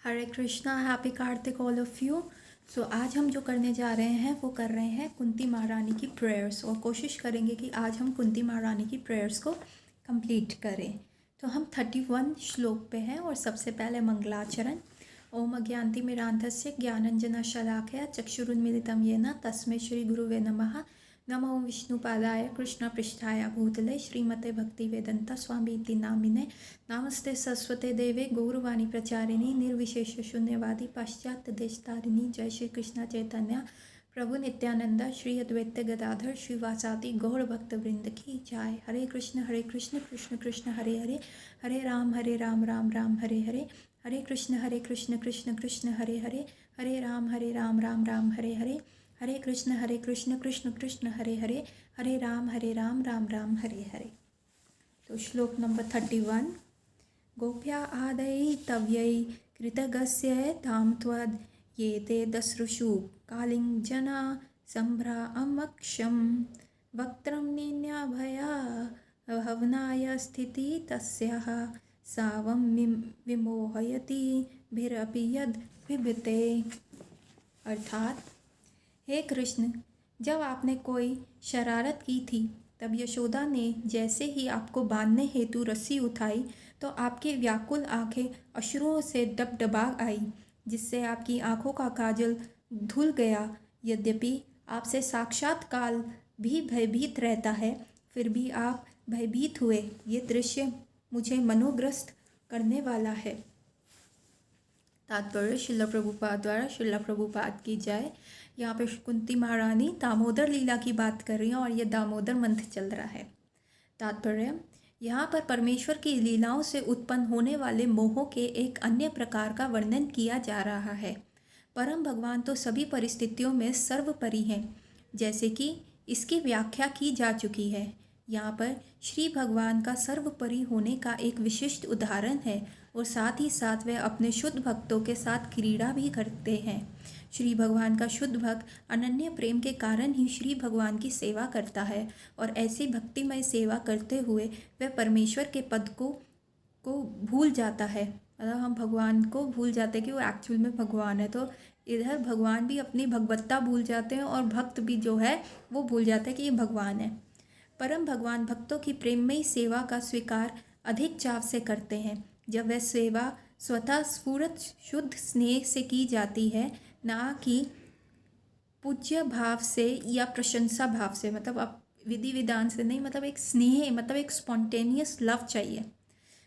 Hare Krishna, happy Kartik all of you. So आज हम जो करने जा रहे हैं वो कर रहे हैं कुंती महारानी की प्रेयर्स, और कोशिश करेंगे कि आज हम कुंती महारानी की प्रेयर्स को कंप्लीट करें। तो हम 31 श्लोक पे हैं और सबसे पहले मंगलाचरण। ओम अज्ञानतिमिरान्धस्य ज्ञानञ्जनशलाकया चक्षुरुन्मीलितं येन तस्मै श्री गुरुवे नमः। नमो विष्णुपादाय कृष्णपृष्ठाय भूतले श्रीमते भक्तिवेदंता स्वामीति नामिने। नमस्ते सरस्वते देवे गौरवाणी प्रचारिणी निर्विशेष शून्यवादी पाश्चात्य देशतारिणी। जय श्री कृष्ण चैतन्य प्रभु नित्यानंद श्री अद्वैत गदाधर श्रीवासादि गौर भक्त वृंद की जय। हरे कृष्ण कृष्ण कृष्ण हरे हरे, हरे राम राम राम हरे हरे, हरे कृष्ण कृष्ण कृष्ण हरे हरे, हरे राम राम राम हरे हरे, हरे कृष्ण कृष्ण कृष्ण हरे हरे, हरे राम राम हरे हरे। तो श्लोक नंबर 31। गोप्या आदै तव्यै कृतगस्य तां त्वद् ये ते दस्रुषु कालिञ्जना सम्भ्रामक्षं वक्त्रं निन्याभया भवनाय स्थिति तस्याः सावं विमोहयति भिरपि यद् विभते। अर्थात, हे कृष्ण, जब आपने कोई शरारत की थी तब यशोदा ने जैसे ही आपको बांधने हेतु रस्सी उठाई तो आपकी व्याकुल आंखें अश्रुओं से डबडबा आई, जिससे आपकी आंखों का काजल धुल गया। यद्यपि आपसे साक्षात काल भी भयभीत रहता है, फिर भी आप भयभीत हुए। ये दृश्य मुझे मनोग्रस्त करने वाला है। तात्पर्य श्रील प्रभुपाद द्वारा। श्रील प्रभुपाद की जय। यहाँ पे कुंती महारानी दामोदर लीला की बात कर रही हैं और ये दामोदर मंथ चल रहा है। तात्पर्य, यहाँ पर परमेश्वर की लीलाओं से उत्पन्न होने वाले मोहों के एक अन्य प्रकार का वर्णन किया जा रहा है। परम भगवान तो सभी परिस्थितियों में सर्वपरि हैं, जैसे कि इसकी व्याख्या की जा चुकी है। यहाँ पर श्री भगवान का सर्वपरि होने का एक विशिष्ट उदाहरण है और साथ ही साथ वे अपने शुद्ध भक्तों के साथ क्रीड़ा भी करते हैं। श्री भगवान का शुद्ध भक्त अनन्य प्रेम के कारण ही श्री भगवान की सेवा करता है, और ऐसी भक्तिमय सेवा करते हुए वह परमेश्वर के पद को भूल जाता है। मतलब हम भगवान को भूल जाते हैं कि वो एक्चुअल में भगवान है। तो इधर भगवान भी अपनी भगवत्ता भूल जाते हैं और भक्त भी जो है वो भूल जाते हैं कि ये भगवान है। परम भगवान भक्तों की प्रेममयी सेवा का स्वीकार अधिक चाव से करते हैं। जब वह सेवा स्वतः स्फूर्त शुद्ध स्नेह से की जाती है, ना कि पूज्य भाव से या प्रशंसा भाव से, मतलब अब विधि विधान से नहीं, मतलब एक स्नेह, मतलब एक स्पॉन्टेनियस लव चाहिए।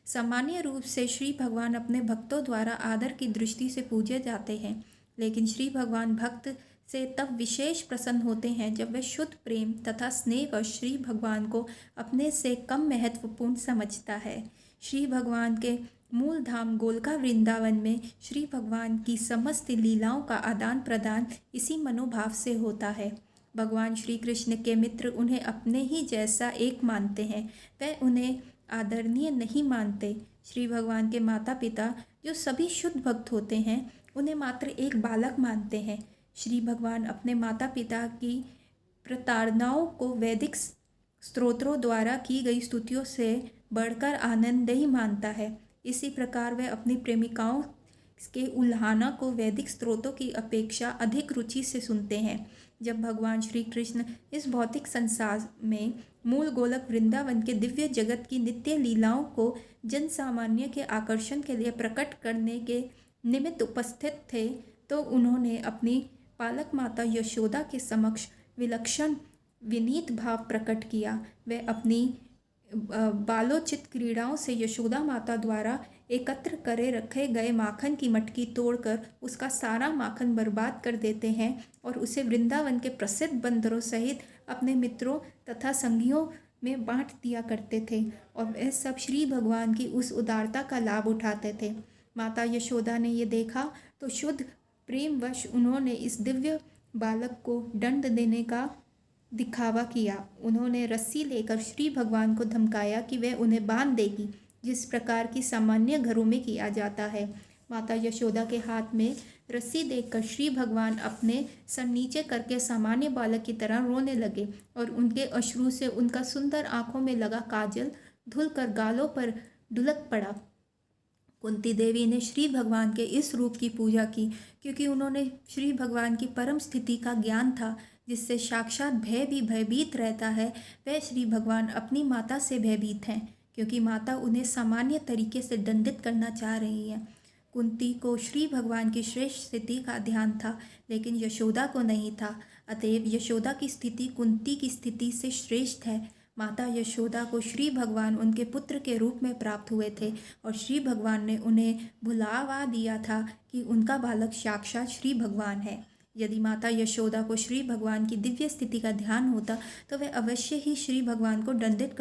सामान्य रूप से श्री भगवान अपने भक्तों द्वारा आदर की दृष्टि से पूजे जाते हैं, लेकिन श्री भगवान भक्त से तब विशेष प्रसन्न होते हैं जब वह शुद्ध प्रेम तथा स्नेह व श्री भगवान को अपने से कम महत्वपूर्ण समझता है। श्री भगवान के मूल धाम गोलका वृंदावन में श्री भगवान की समस्त लीलाओं का आदान प्रदान इसी मनोभाव से होता है। भगवान श्री कृष्ण के मित्र उन्हें अपने ही जैसा एक मानते हैं, वह उन्हें आदरणीय नहीं मानते। श्री भगवान के माता पिता जो सभी शुद्ध भक्त होते हैं, उन्हें मात्र एक बालक मानते हैं। श्री भगवान अपने माता पिता की प्रताड़नाओं को वैदिक स्तोत्रों द्वारा की गई स्तुतियों से बढ़कर आनंददायी मानता है। इसी प्रकार वह अपनी प्रेमिकाओं के उल्हाना को वैदिक स्त्रोतों की अपेक्षा अधिक रुचि से सुनते हैं। जब भगवान श्री कृष्ण इस भौतिक संसार में मूल गोलक वृंदावन के दिव्य जगत की नित्य लीलाओं को जन सामान्य के आकर्षण के लिए प्रकट करने के निमित्त उपस्थित थे, तो उन्होंने अपनी पालक माता यशोदा के समक्ष विलक्षण विनीत भाव प्रकट किया। वे अपनी बालोचित क्रीड़ाओं से यशोदा माता द्वारा एकत्र करे रखे गए माखन की मटकी तोड़कर उसका सारा माखन बर्बाद कर देते हैं और उसे वृंदावन के प्रसिद्ध बंदरों सहित अपने मित्रों तथा संगियों में बांट दिया करते थे, और वह सब श्री भगवान की उस उदारता का लाभ उठाते थे। माता यशोदा ने ये देखा तो शुद्ध प्रेमवश उन्होंने इस दिव्य बालक को दंड देने का दिखावा किया। उन्होंने रस्सी लेकर श्री भगवान को धमकाया कि वह उन्हें बांध देगी, जिस प्रकार की सामान्य घरों में किया जाता है। माता यशोदा के हाथ में रस्सी देखकर श्री भगवान अपने सर नीचे करके सामान्य बालक की तरह रोने लगे और उनके अश्रु से उनका सुंदर आंखों में लगा काजल धुलकर गालों पर ढुलक पड़ा। कुंती देवी ने श्री भगवान के इस रूप की पूजा की क्योंकि उन्होंने श्री भगवान की परम स्थिति का ज्ञान था, जिससे साक्षात भय भी भयभीत रहता है। वह श्री भगवान अपनी माता से भयभीत हैं क्योंकि माता उन्हें सामान्य तरीके से दंडित करना चाह रही है। कुंती को श्री भगवान की श्रेष्ठ स्थिति का ध्यान था, लेकिन यशोदा को नहीं था। अतएव यशोदा की स्थिति कुंती की स्थिति से श्रेष्ठ है। माता यशोदा को श्री भगवान उनके पुत्र के रूप में प्राप्त हुए थे और श्री भगवान ने उन्हें भुलावा दिया था कि उनका बालक साक्षात श्री भगवान है। यदि माता यशोदा को श्री भगवान की दिव्य स्थिति का ध्यान होता तो वे अवश्य ही श्री भगवान को दंडित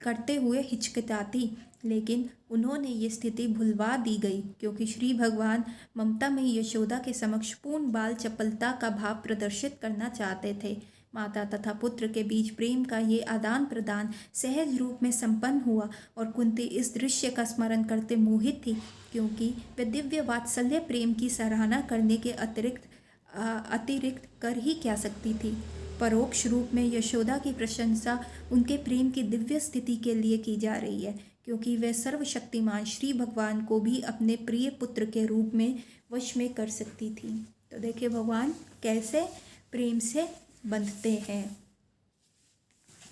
करते हुए हिचकिचाती, लेकिन उन्होंने ये स्थिति भुलवा दी गई क्योंकि श्री भगवान ममता में यशोदा के समक्ष पूर्ण बाल चपलता का भाव प्रदर्शित करना चाहते थे। माता तथा पुत्र के बीच प्रेम का ये आदान प्रदान सहज रूप में संपन्न हुआ और कुंती इस दृश्य का स्मरण करते मोहित थी क्योंकि वे दिव्य वात्सल्य प्रेम की सराहना करने के अतिरिक्त कर ही क्या सकती थी। परोक्ष रूप में यशोदा की प्रशंसा उनके प्रेम की दिव्य स्थिति के लिए की जा रही है क्योंकि वे सर्वशक्तिमान श्री भगवान को भी अपने प्रिय पुत्र के रूप में वश में कर सकती थी। तो देखिए भगवान कैसे प्रेम से बंधते हैं।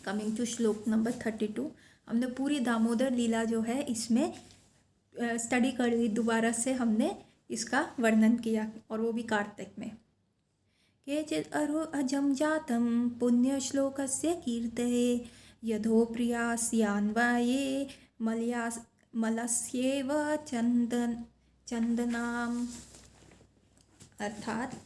कमिंग टू श्लोक नंबर 32। हमने पूरी दामोदर लीला जो है इसमें स्टडी कर ली, दोबारा से हमने इसका वर्णन किया और वो भी कार्तिक में। केचित् अजम जातम पुण्य श्लोकस्य कीर्तये यथो प्रियास्यान्वये मलस्येव चंदनाम। अर्थात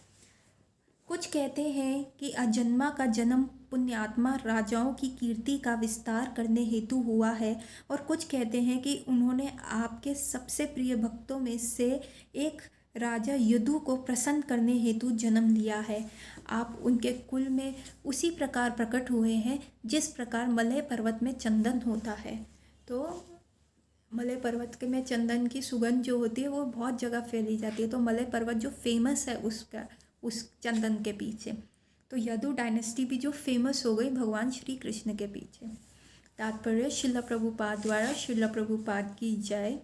कुछ कहते हैं कि अजन्मा का जन्म पुण्यात्मा राजाओं की कीर्ति का विस्तार करने हेतु हुआ है और कुछ कहते हैं कि उन्होंने आपके सबसे प्रिय भक्तों में से एक राजा यदु को प्रसन्न करने हेतु जन्म लिया है। आप उनके कुल में उसी प्रकार प्रकट हुए हैं जिस प्रकार मलय पर्वत में चंदन होता है। तो मलय पर्वत में चंदन की सुगंध जो होती है वो बहुत जगह फैली जाती है। तो मलय पर्वत जो फेमस है उस चंदन के पीछे, तो यदु डायनेस्टी भी जो फेमस हो गई भगवान श्री कृष्ण के पीछे। तात्पर्य श्रील प्रभुपाद द्वारा श्रील प्रभुपाद की जय।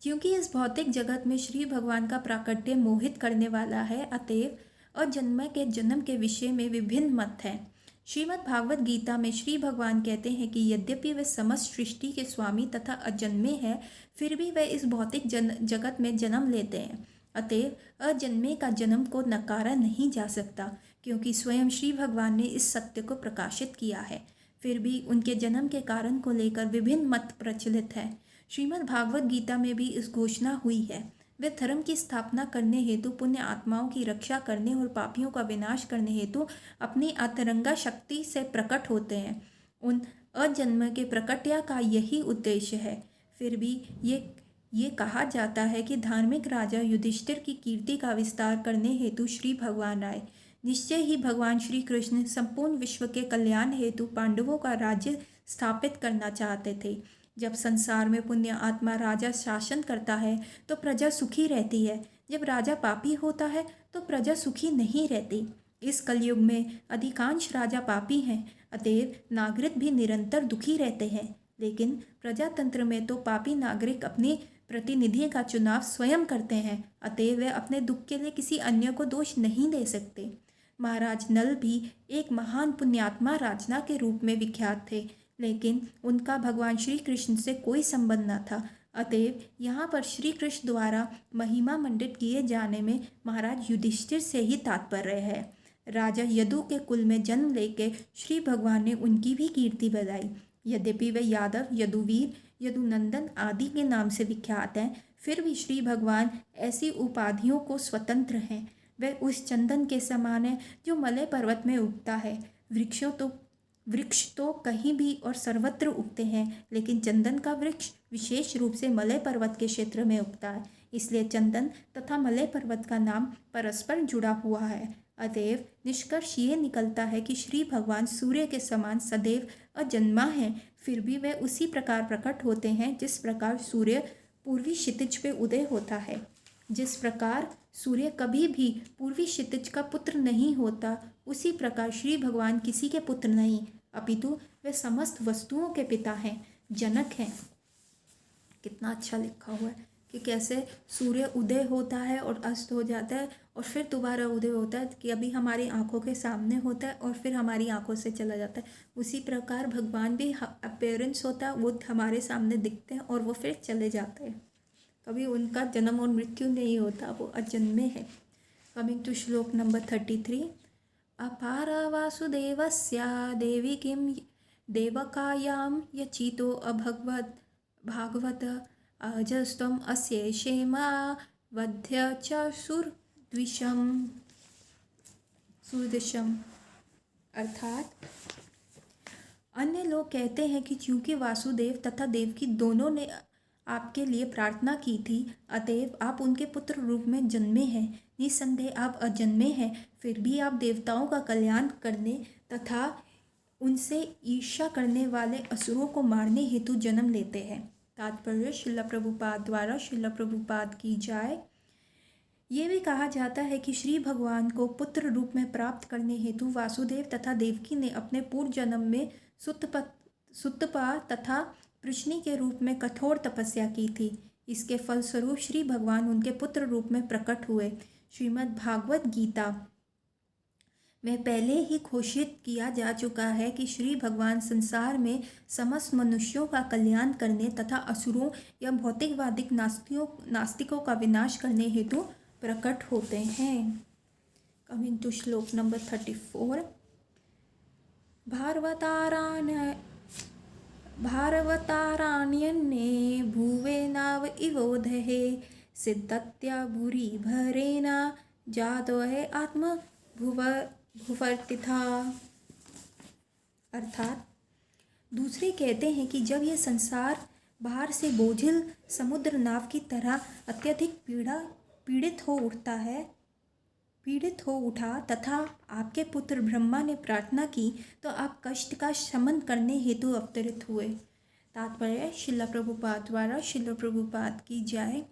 क्योंकि इस भौतिक जगत में श्री भगवान का प्राकट्य मोहित करने वाला है, अतएव अजन्म के जन्म के विषय में विभिन्न मत हैं। श्रीमद् भागवत गीता में श्री भगवान कहते हैं कि यद्यपि वे समस्त सृष्टि के स्वामी तथा अजन्मे हैं, फिर भी वे इस भौतिक जगत में जन्म लेते हैं। अतएव अजन्मे का जन्म को नकारा नहीं जा सकता क्योंकि स्वयं श्री भगवान ने इस सत्य को प्रकाशित किया है। फिर भी उनके जन्म के कारण को लेकर विभिन्न मत प्रचलित हैं। श्रीमद् भागवत गीता में भी इस घोषणा हुई है, वे धर्म की स्थापना करने हेतु, पुण्य आत्माओं की रक्षा करने और पापियों का विनाश करने हेतु अपनी अंतरंगा शक्ति से प्रकट होते हैं। उन अजन्म के प्रकट्या का यही उद्देश्य है। फिर भी ये कहा जाता है कि धार्मिक राजा युधिष्ठिर की कीर्ति का विस्तार करने हेतु श्री भगवान आए। निश्चय ही भगवान श्री कृष्ण संपूर्ण विश्व के कल्याण हेतु पांडवों का राज्य स्थापित करना चाहते थे। जब संसार में पुण्य आत्मा राजा शासन करता है तो प्रजा सुखी रहती है, जब राजा पापी होता है तो प्रजा सुखी नहीं रहती। इस कलयुग में अधिकांश राजा पापी हैं, अतएव नागरिक भी निरंतर दुखी रहते हैं। लेकिन प्रजातंत्र में तो पापी नागरिक अपने प्रतिनिधि का चुनाव स्वयं करते हैं, अतएव वे अपने दुख के लिए किसी अन्य को दोष नहीं दे सकते। महाराज नल भी एक महान पुण्यात्मा राजना के रूप में विख्यात थे, लेकिन उनका भगवान श्री कृष्ण से कोई संबंध न था। अतएव यहाँ पर श्री कृष्ण द्वारा महिमा मंडित किए जाने में महाराज युधिष्ठिर से ही तात्पर्य है। राजा यदु के कुल में जन्म लेके श्री भगवान ने उनकी भी कीर्ति बढ़ाई। यद्यपि वे यादव, यदुवीर, यदुनंदन आदि के नाम से विख्यात हैं, फिर भी श्री भगवान ऐसी उपाधियों को स्वतंत्र हैं। वे उस चंदन के समान है जो मलय पर्वत में उगता है। वृक्ष तो कहीं भी और सर्वत्र उगते हैं, लेकिन चंदन का वृक्ष विशेष रूप से मलय पर्वत के क्षेत्र में उगता है। इसलिए चंदन तथा मलय पर्वत का नाम परस्पर जुड़ा हुआ है। अतएव निष्कर्ष ये निकलता है कि श्री भगवान सूर्य के समान सदैव अजन्मा हैं, फिर भी वे उसी प्रकार प्रकट होते हैं जिस प्रकार सूर्य पूर्वी क्षितिज पे उदय होता है। जिस प्रकार सूर्य कभी भी पूर्वी क्षितिज का पुत्र नहीं होता, उसी प्रकार श्री भगवान किसी के पुत्र नहीं, अपितु वे समस्त वस्तुओं के पिता हैं, जनक हैं। कितना अच्छा लिखा हुआ है कि कैसे सूर्य उदय होता है और अस्त हो जाता है और फिर दोबारा उदय होता है, कि अभी हमारी आंखों के सामने होता है और फिर हमारी आंखों से चला जाता है। उसी प्रकार भगवान भी अपीयरेंस होता है, वो हमारे सामने दिखते हैं और वो फिर चले जाते हैं। कभी उनका जन्म और मृत्यु नहीं होता, वो अजन्मे हैं। कमिंग टू श्लोक नंबर 33। अपार वासुदेवस्य देवी किं देवकायां यचितो अभगवत भागवत अजस्त्वम् अस्य क्षेमा वध्य च सुरदिशम। अर्थात अन्य लोग कहते हैं कि चूंकि वासुदेव तथा देवकी दोनों ने आपके लिए प्रार्थना की थी, अतएव आप उनके पुत्र रूप में जन्मे हैं। निसंदेह आप अजन्मे हैं, फिर भी आप देवताओं का कल्याण करने तथा उनसे ईर्ष्या करने वाले असुरों को मारने हेतु जन्म लेते हैं। तात्पर्य श्रील प्रभुपाद द्वारा श्रील प्रभुपाद की जाए। ये भी कहा जाता है कि श्री भगवान को पुत्र रूप में प्राप्त करने हेतु वासुदेव तथा देवकी ने अपने पूर्व जन्म में सुतपा तथा पृश्नि के रूप में कठोर तपस्या की थी। इसके फलस्वरूप श्री भगवान उनके पुत्र रूप में प्रकट हुए। श्रीमद् भागवत गीता में पहले ही घोषित किया जा चुका है कि श्री भगवान संसार में समस्त मनुष्यों का कल्याण करने तथा असुरों या भौतिकवादी नास्तिकों का विनाश करने हेतु प्रकट होते हैं। कमिंग टू श्लोक नंबर 34। भारवताराण्यन्ये भुवे नाव इवोधहे सिद्धत्या भूरि भरेना जातो है आत्म भुवर्तिथा। अर्थात दूसरे कहते हैं कि जब यह संसार बाहर से बोझिल समुद्र नाव की तरह अत्यधिक पीड़ित हो उठा तथा आपके पुत्र ब्रह्मा ने प्रार्थना की, तो आप कष्ट का शमन करने हेतु अवतरित हुए। तात्पर्य श्रील प्रभुपाद द्वारा श्रील प्रभुपाद की जाए।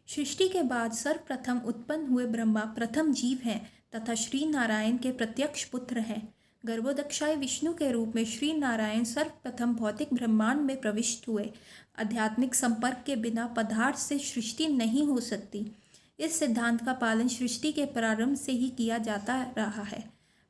सृष्टि के बाद सर्वप्रथम उत्पन्न हुए ब्रह्मा प्रथम जीव हैं तथा श्री नारायण के प्रत्यक्ष पुत्र हैं। गर्भोदक्षाय विष्णु के रूप में श्री नारायण सर्वप्रथम भौतिक ब्रह्मांड में प्रविष्ट हुए। आध्यात्मिक संपर्क के बिना पदार्थ से सृष्टि नहीं हो सकती। इस सिद्धांत का पालन सृष्टि के प्रारंभ से ही किया जाता रहा है।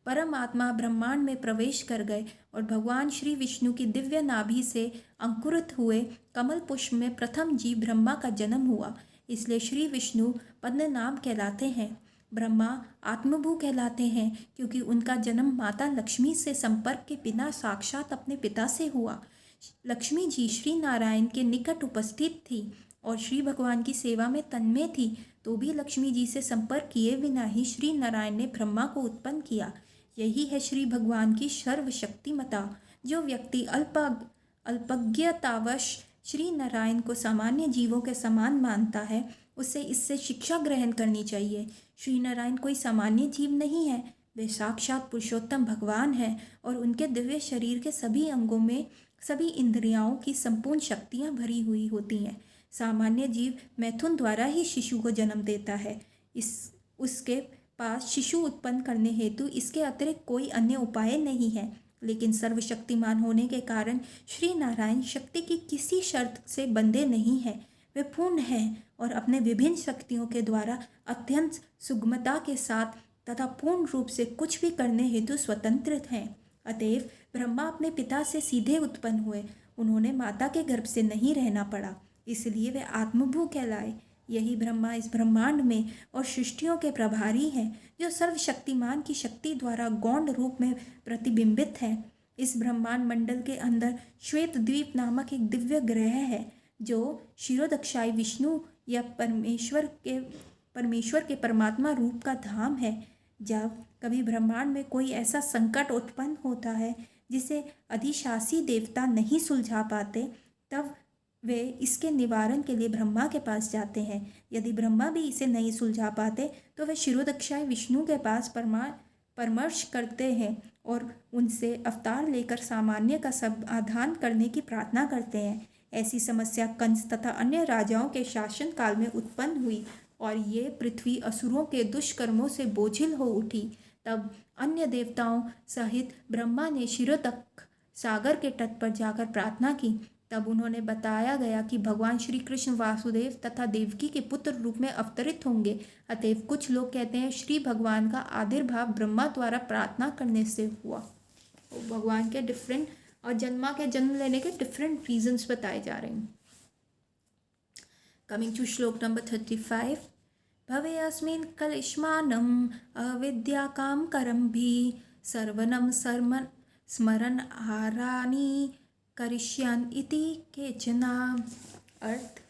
परमात्मा ब्रह्मांड में प्रवेश कर गए और भगवान श्री विष्णु की दिव्य नाभि से अंकुरित हुए कमल पुष्प में प्रथम जीव ब्रह्मा का जन्म हुआ। इसलिए श्री विष्णु पद्मनाभ कहलाते हैं। ब्रह्मा आत्मभू कहलाते हैं क्योंकि उनका जन्म माता लक्ष्मी से संपर्क के बिना साक्षात अपने पिता से हुआ। लक्ष्मी जी श्री नारायण के निकट उपस्थित थी और श्री भगवान की सेवा में तन्मय थी, तो भी लक्ष्मी जी से संपर्क किए बिना ही श्री नारायण ने ब्रह्मा को उत्पन्न किया। यही है श्री भगवान की सर्वशक्तिमता। जो व्यक्ति अल्पज्ञतावश श्री नारायण को सामान्य जीवों के समान मानता है, उसे इससे शिक्षा ग्रहण करनी चाहिए। श्री नारायण कोई सामान्य जीव नहीं है, वे साक्षात पुरुषोत्तम भगवान हैं और उनके दिव्य शरीर के सभी अंगों में सभी इंद्रियाओं की संपूर्ण शक्तियाँ भरी हुई होती हैं। सामान्य जीव मैथुन द्वारा ही शिशु को जन्म देता है। उसके पास शिशु उत्पन्न करने हेतु इसके अतिरिक्त कोई अन्य उपाय नहीं है। लेकिन सर्वशक्तिमान होने के कारण श्री नारायण शक्ति की किसी शर्त से बंधे नहीं हैं। वे पूर्ण हैं और अपने विभिन्न शक्तियों के द्वारा अत्यंत सुगमता के साथ तथा पूर्ण रूप से कुछ भी करने हेतु स्वतंत्र हैं। अतएव ब्रह्मा अपने पिता से सीधे उत्पन्न हुए। उन्होंने माता के गर्भ से नहीं रहना पड़ा, इसलिए वे आत्मभू कहलाए। यही ब्रह्मा इस ब्रह्मांड में और सृष्टियों के प्रभारी हैं, जो सर्वशक्तिमान की शक्ति द्वारा गौण रूप में प्रतिबिंबित है। इस ब्रह्मांड मंडल के अंदर श्वेत द्वीप नामक एक दिव्य ग्रह है, जो क्षीरोदक्षाई विष्णु या परमेश्वर के परमात्मा रूप का धाम है। जब कभी ब्रह्मांड में कोई ऐसा संकट उत्पन्न होता है जिसे अधिशासी देवता नहीं सुलझा पाते, तब वे इसके निवारण के लिए ब्रह्मा के पास जाते हैं। यदि ब्रह्मा भी इसे नहीं सुलझा पाते तो वे क्षीरोदक्षाई विष्णु के पास परामर्श करते हैं और उनसे अवतार लेकर सामान्य का समाधान करने की प्रार्थना करते हैं। ऐसी समस्या कंस तथा अन्य राजाओं के शासन काल में उत्पन्न हुई और ये पृथ्वी असुरों के दुष्कर्मों से बोझिल हो उठी। तब अन्य देवताओं सहित ब्रह्मा ने क्षीरोदक सागर के तट पर जाकर प्रार्थना की। तब उन्होंने बताया गया कि भगवान श्री कृष्ण वासुदेव तथा देवकी के पुत्र रूप में अवतरित होंगे। अतएव कुछ लोग कहते हैं श्री भगवान का आविर्भाव ब्रह्मा द्वारा प्रार्थना करने से हुआ। तो भगवान के डिफरेंट और जन्म लेने के डिफरेंट रीजंस बताए जा रहे हैं। कमिंग टू श्लोक नंबर 35। भवे अस्मिन् कलिष्मानम् अविद्याकाम करम भी सर्वनम स्मरण हारानी करिष्यन् इति केचना। अर्थ,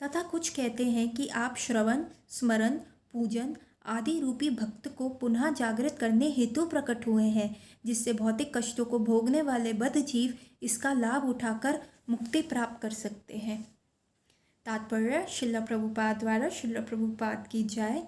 तथा कुछ कहते हैं कि आप श्रवण, स्मरण, पूजन आदि रूपी भक्त को पुनः जागृत करने हेतु प्रकट हुए हैं, जिससे भौतिक कष्टों को भोगने वाले बद्ध जीव इसका लाभ उठाकर मुक्ति प्राप्त कर सकते हैं। तात्पर्य श्रील प्रभुपाद द्वारा श्रील प्रभुपाद की जय।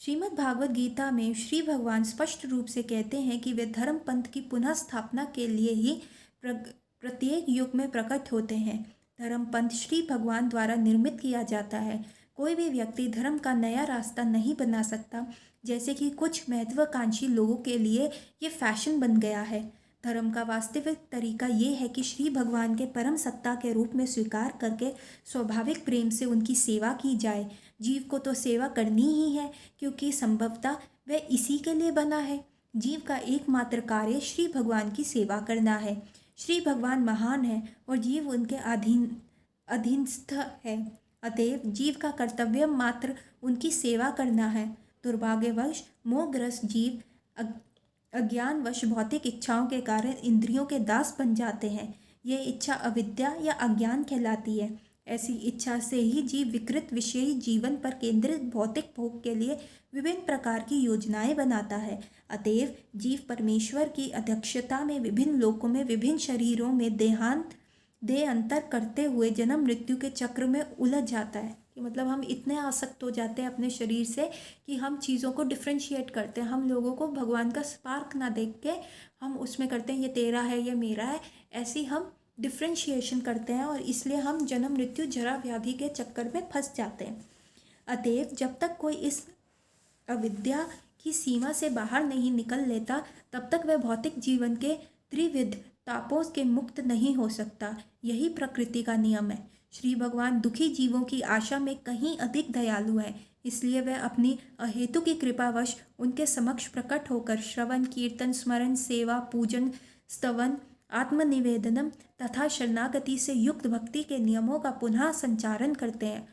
श्रीमद् भागवत गीता में श्री भगवान स्पष्ट रूप से कहते हैं कि वे धर्म पंथ की पुनः स्थापना के लिए ही प्रत्येक युग में प्रकट होते हैं। धर्म पंथ श्री भगवान द्वारा निर्मित किया जाता है। कोई भी व्यक्ति धर्म का नया रास्ता नहीं बना सकता, जैसे कि कुछ महत्वाकांक्षी लोगों के लिए ये फैशन बन गया है। धर्म का वास्तविक तरीका ये है कि श्री भगवान के परम सत्ता के रूप में स्वीकार करके स्वाभाविक प्रेम से उनकी सेवा की जाए। जीव को तो सेवा करनी ही है, क्योंकि संभवतः वह इसी के लिए बना है। जीव का एकमात्र कार्य श्री भगवान की सेवा करना है। श्री भगवान महान है और जीव उनके अधीनस्थ है। अतएव जीव का कर्तव्य मात्र उनकी सेवा करना है। दुर्भाग्यवश मोहग्रस्त जीव अज्ञानवश भौतिक इच्छाओं के कारण इंद्रियों के दास बन जाते हैं। ये इच्छा अविद्या या अज्ञान कहलाती है। ऐसी इच्छा से ही जीव विकृत विषयी जीवन पर केंद्रित भौतिक भोग के लिए विभिन्न प्रकार की योजनाएं बनाता है। अतएव जीव परमेश्वर की अध्यक्षता में विभिन्न लोकों में विभिन्न शरीरों में देहांतर करते हुए जन्म मृत्यु के चक्र में उलझ जाता है। कि मतलब हम इतने आसक्त हो जाते हैं अपने शरीर से कि हम चीज़ों को डिफ्रेंशिएट करते हैं। हम लोगों को भगवान का स्पार्क ना देख के हम उसमें करते हैं ये तेरा है ये मेरा है, ऐसी हम डिफ्रेंशिएशन करते हैं और इसलिए हम जन्म मृत्यु जरा व्याधि के चक्कर में फंस जाते हैं। अतएव जब तक कोई इस अविद्या की सीमा से बाहर नहीं निकल लेता, तब तक वह भौतिक जीवन के त्रिविध तापों के मुक्त नहीं हो सकता। यही प्रकृति का नियम है। श्री भगवान दुखी जीवों की आशा में कहीं अधिक दयालु है, इसलिए वह अपनी अहेतु की कृपावश उनके समक्ष प्रकट होकर श्रवण, कीर्तन, स्मरण, सेवा, पूजन, स्तवन, आत्मनिवेदनम तथा शरणागति से युक्त भक्ति के नियमों का पुनः संचारण करते हैं।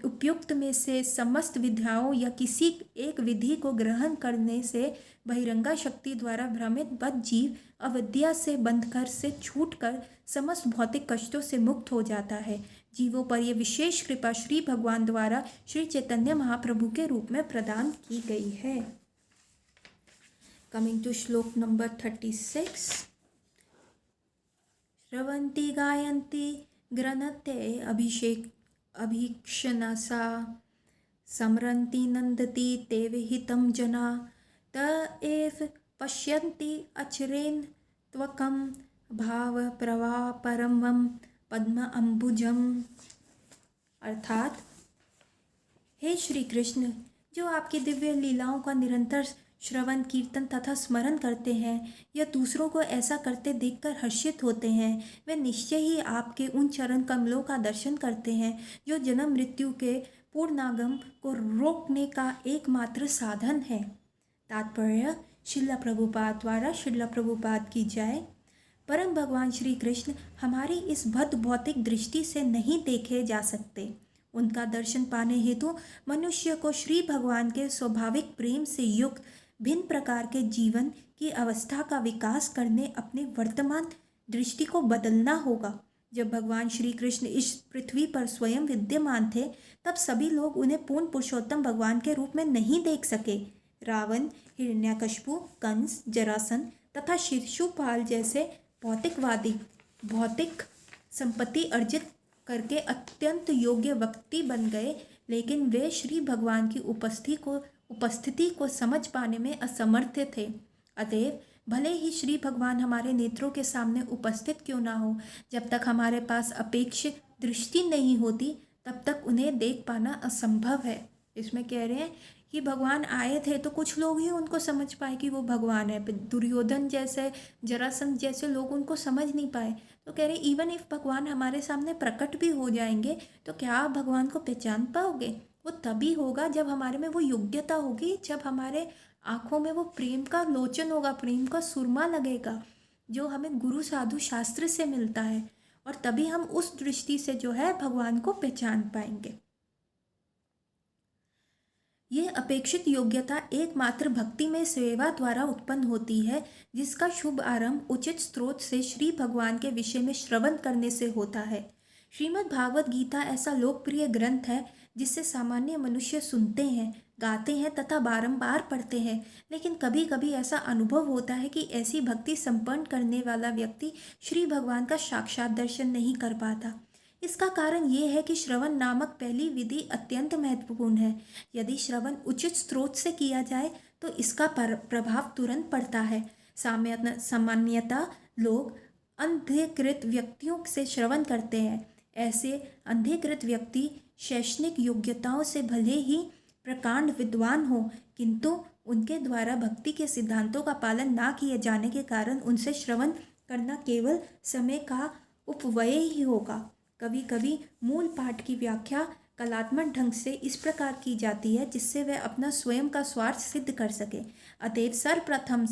उपयुक्त में से समस्त विद्याओं या किसी एक विधि को ग्रहण करने से बहिरंगा शक्ति द्वारा भ्रमित बद्ध जीव अविद्या से बंधकर से छूटकर समस्त भौतिक कष्टों से मुक्त हो जाता है। जीवों पर यह विशेष कृपा श्री भगवान द्वारा श्री चैतन्य महाप्रभु के रूप में प्रदान की गई है। कमिंग टू श्लोक नंबर 36। श्रवन्ति गायन्ति ग्रनते अभीक्षणसा समरन्ति नन्दति ते विहितं जना त एव पश्यन्ति अचिरेण त्वकं भाव प्रवाह परमं पद्म अम्बुजम। अर्थात, हे श्री कृष्ण, जो आपकी दिव्य लीलाओं का निरंतर श्रवण, कीर्तन तथा स्मरण करते हैं या दूसरों को ऐसा करते देखकर हर्षित होते हैं, वे निश्चय ही आपके उन चरण कमलों का दर्शन करते हैं जो जन्म मृत्यु के पूर्णागम को रोकने का एकमात्र साधन है। तात्पर्य श्रील प्रभुपाद द्वारा श्रील प्रभुपाद की जय। परम भगवान श्री कृष्ण हमारी इस बद्ध भौतिक दृष्टि से नहीं देखे जा सकते। उनका दर्शन पाने हेतु मनुष्य को श्री भगवान के स्वाभाविक प्रेम से युक्त भिन्न प्रकार के जीवन की अवस्था का विकास करने अपने वर्तमान दृष्टि को बदलना होगा। जब भगवान श्री कृष्ण इस पृथ्वी पर स्वयं विद्यमान थे, तब सभी लोग उन्हें पूर्ण पुरुषोत्तम भगवान के रूप में नहीं देख सके। रावण, हिरण्यकशिपु, कंस, जरासंध तथा शिशुपाल जैसे भौतिकवादी भौतिक संपत्ति अर्जित करके अत्यंत योग्य व्यक्ति बन गए, लेकिन वे श्री भगवान की उपस्थिति को समझ पाने में असमर्थ थे। अतएव भले ही श्री भगवान हमारे नेत्रों के सामने उपस्थित क्यों ना हो, जब तक हमारे पास अपेक्षित दृष्टि नहीं होती, तब तक उन्हें देख पाना असंभव है। इसमें कह रहे हैं कि भगवान आए थे तो कुछ लोग ही उनको समझ पाए कि वो भगवान है। दुर्योधन जैसे, जरासंध जैसे लोग उनको समझ नहीं पाए। तो कह रहे इवन इफ भगवान हमारे सामने प्रकट भी हो जाएंगे तो क्या आप भगवान को पहचान पाओगे? वो तभी होगा जब हमारे में वो योग्यता होगी, जब हमारे आँखों में वो प्रेम का लोचन होगा, प्रेम का सुरमा लगेगा जो हमें गुरु साधु शास्त्र से मिलता है, और तभी हम उस दृष्टि से जो है भगवान को पहचान पाएंगे। ये अपेक्षित योग्यता एकमात्र भक्ति में सेवा द्वारा उत्पन्न होती है, जिसका शुभ आरंभ उचित स्रोत से श्री भगवान के विषय में श्रवण करने से होता है। श्रीमद् भागवत गीता ऐसा लोकप्रिय ग्रंथ है जिसे सामान्य मनुष्य सुनते हैं, गाते हैं तथा बारंबार पढ़ते हैं, लेकिन कभी कभी ऐसा अनुभव होता है कि ऐसी भक्ति संपन्न करने वाला व्यक्ति श्री भगवान का साक्षात दर्शन नहीं कर पाता। इसका कारण ये है कि श्रवण नामक पहली विधि अत्यंत महत्वपूर्ण है। यदि श्रवण उचित स्रोत से किया जाए तो इसका प्रभाव तुरंत पड़ता है। सामान्यतः लोग अंधीकृत व्यक्तियों से श्रवण करते हैं। ऐसे अंधीकृत व्यक्ति शैक्षणिक योग्यताओं से भले ही प्रकांड विद्वान हो, किंतु उनके द्वारा भक्ति के सिद्धांतों का पालन ना किए जाने के कारण उनसे श्रवण करना केवल समय का उपव्यय ही होगा। कभी कभी मूल पाठ की व्याख्या कलात्मक ढंग से इस प्रकार की जाती है जिससे वह अपना स्वयं का स्वार्थ सिद्ध कर सके। अतएव सर्वप्रथम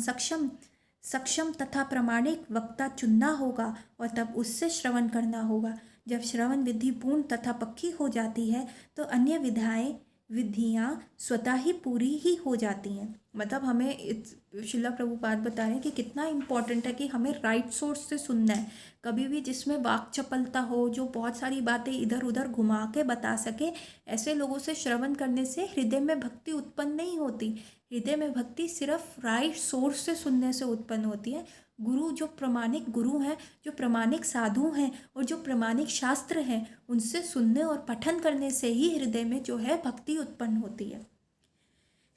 सक्षम तथा प्रामाणिक वक्ता चुनना होगा और तब उससे श्रवण करना होगा। जब श्रवण विधि पूर्ण तथा पक्की हो जाती है तो अन्य विधियाँ स्वतः ही पूरी ही हो जाती हैं। मतलब हमें श्रील प्रभुपाद बता रहे हैं कि कितना इम्पोर्टेंट है कि हमें राइट सोर्स से सुनना है। कभी भी जिसमें वाक चपलता हो, जो बहुत सारी बातें इधर उधर घुमा के बता सके, ऐसे लोगों से श्रवण करने से हृदय में भक्ति उत्पन्न नहीं होती। हृदय में भक्ति सिर्फ राइट सोर्स से सुनने से उत्पन्न होती है। गुरु, जो प्रामाणिक गुरु हैं, जो प्रामाणिक साधु हैं और जो प्रामाणिक शास्त्र हैं, उनसे सुनने और पठन करने से ही हृदय में जो है भक्ति उत्पन्न होती है।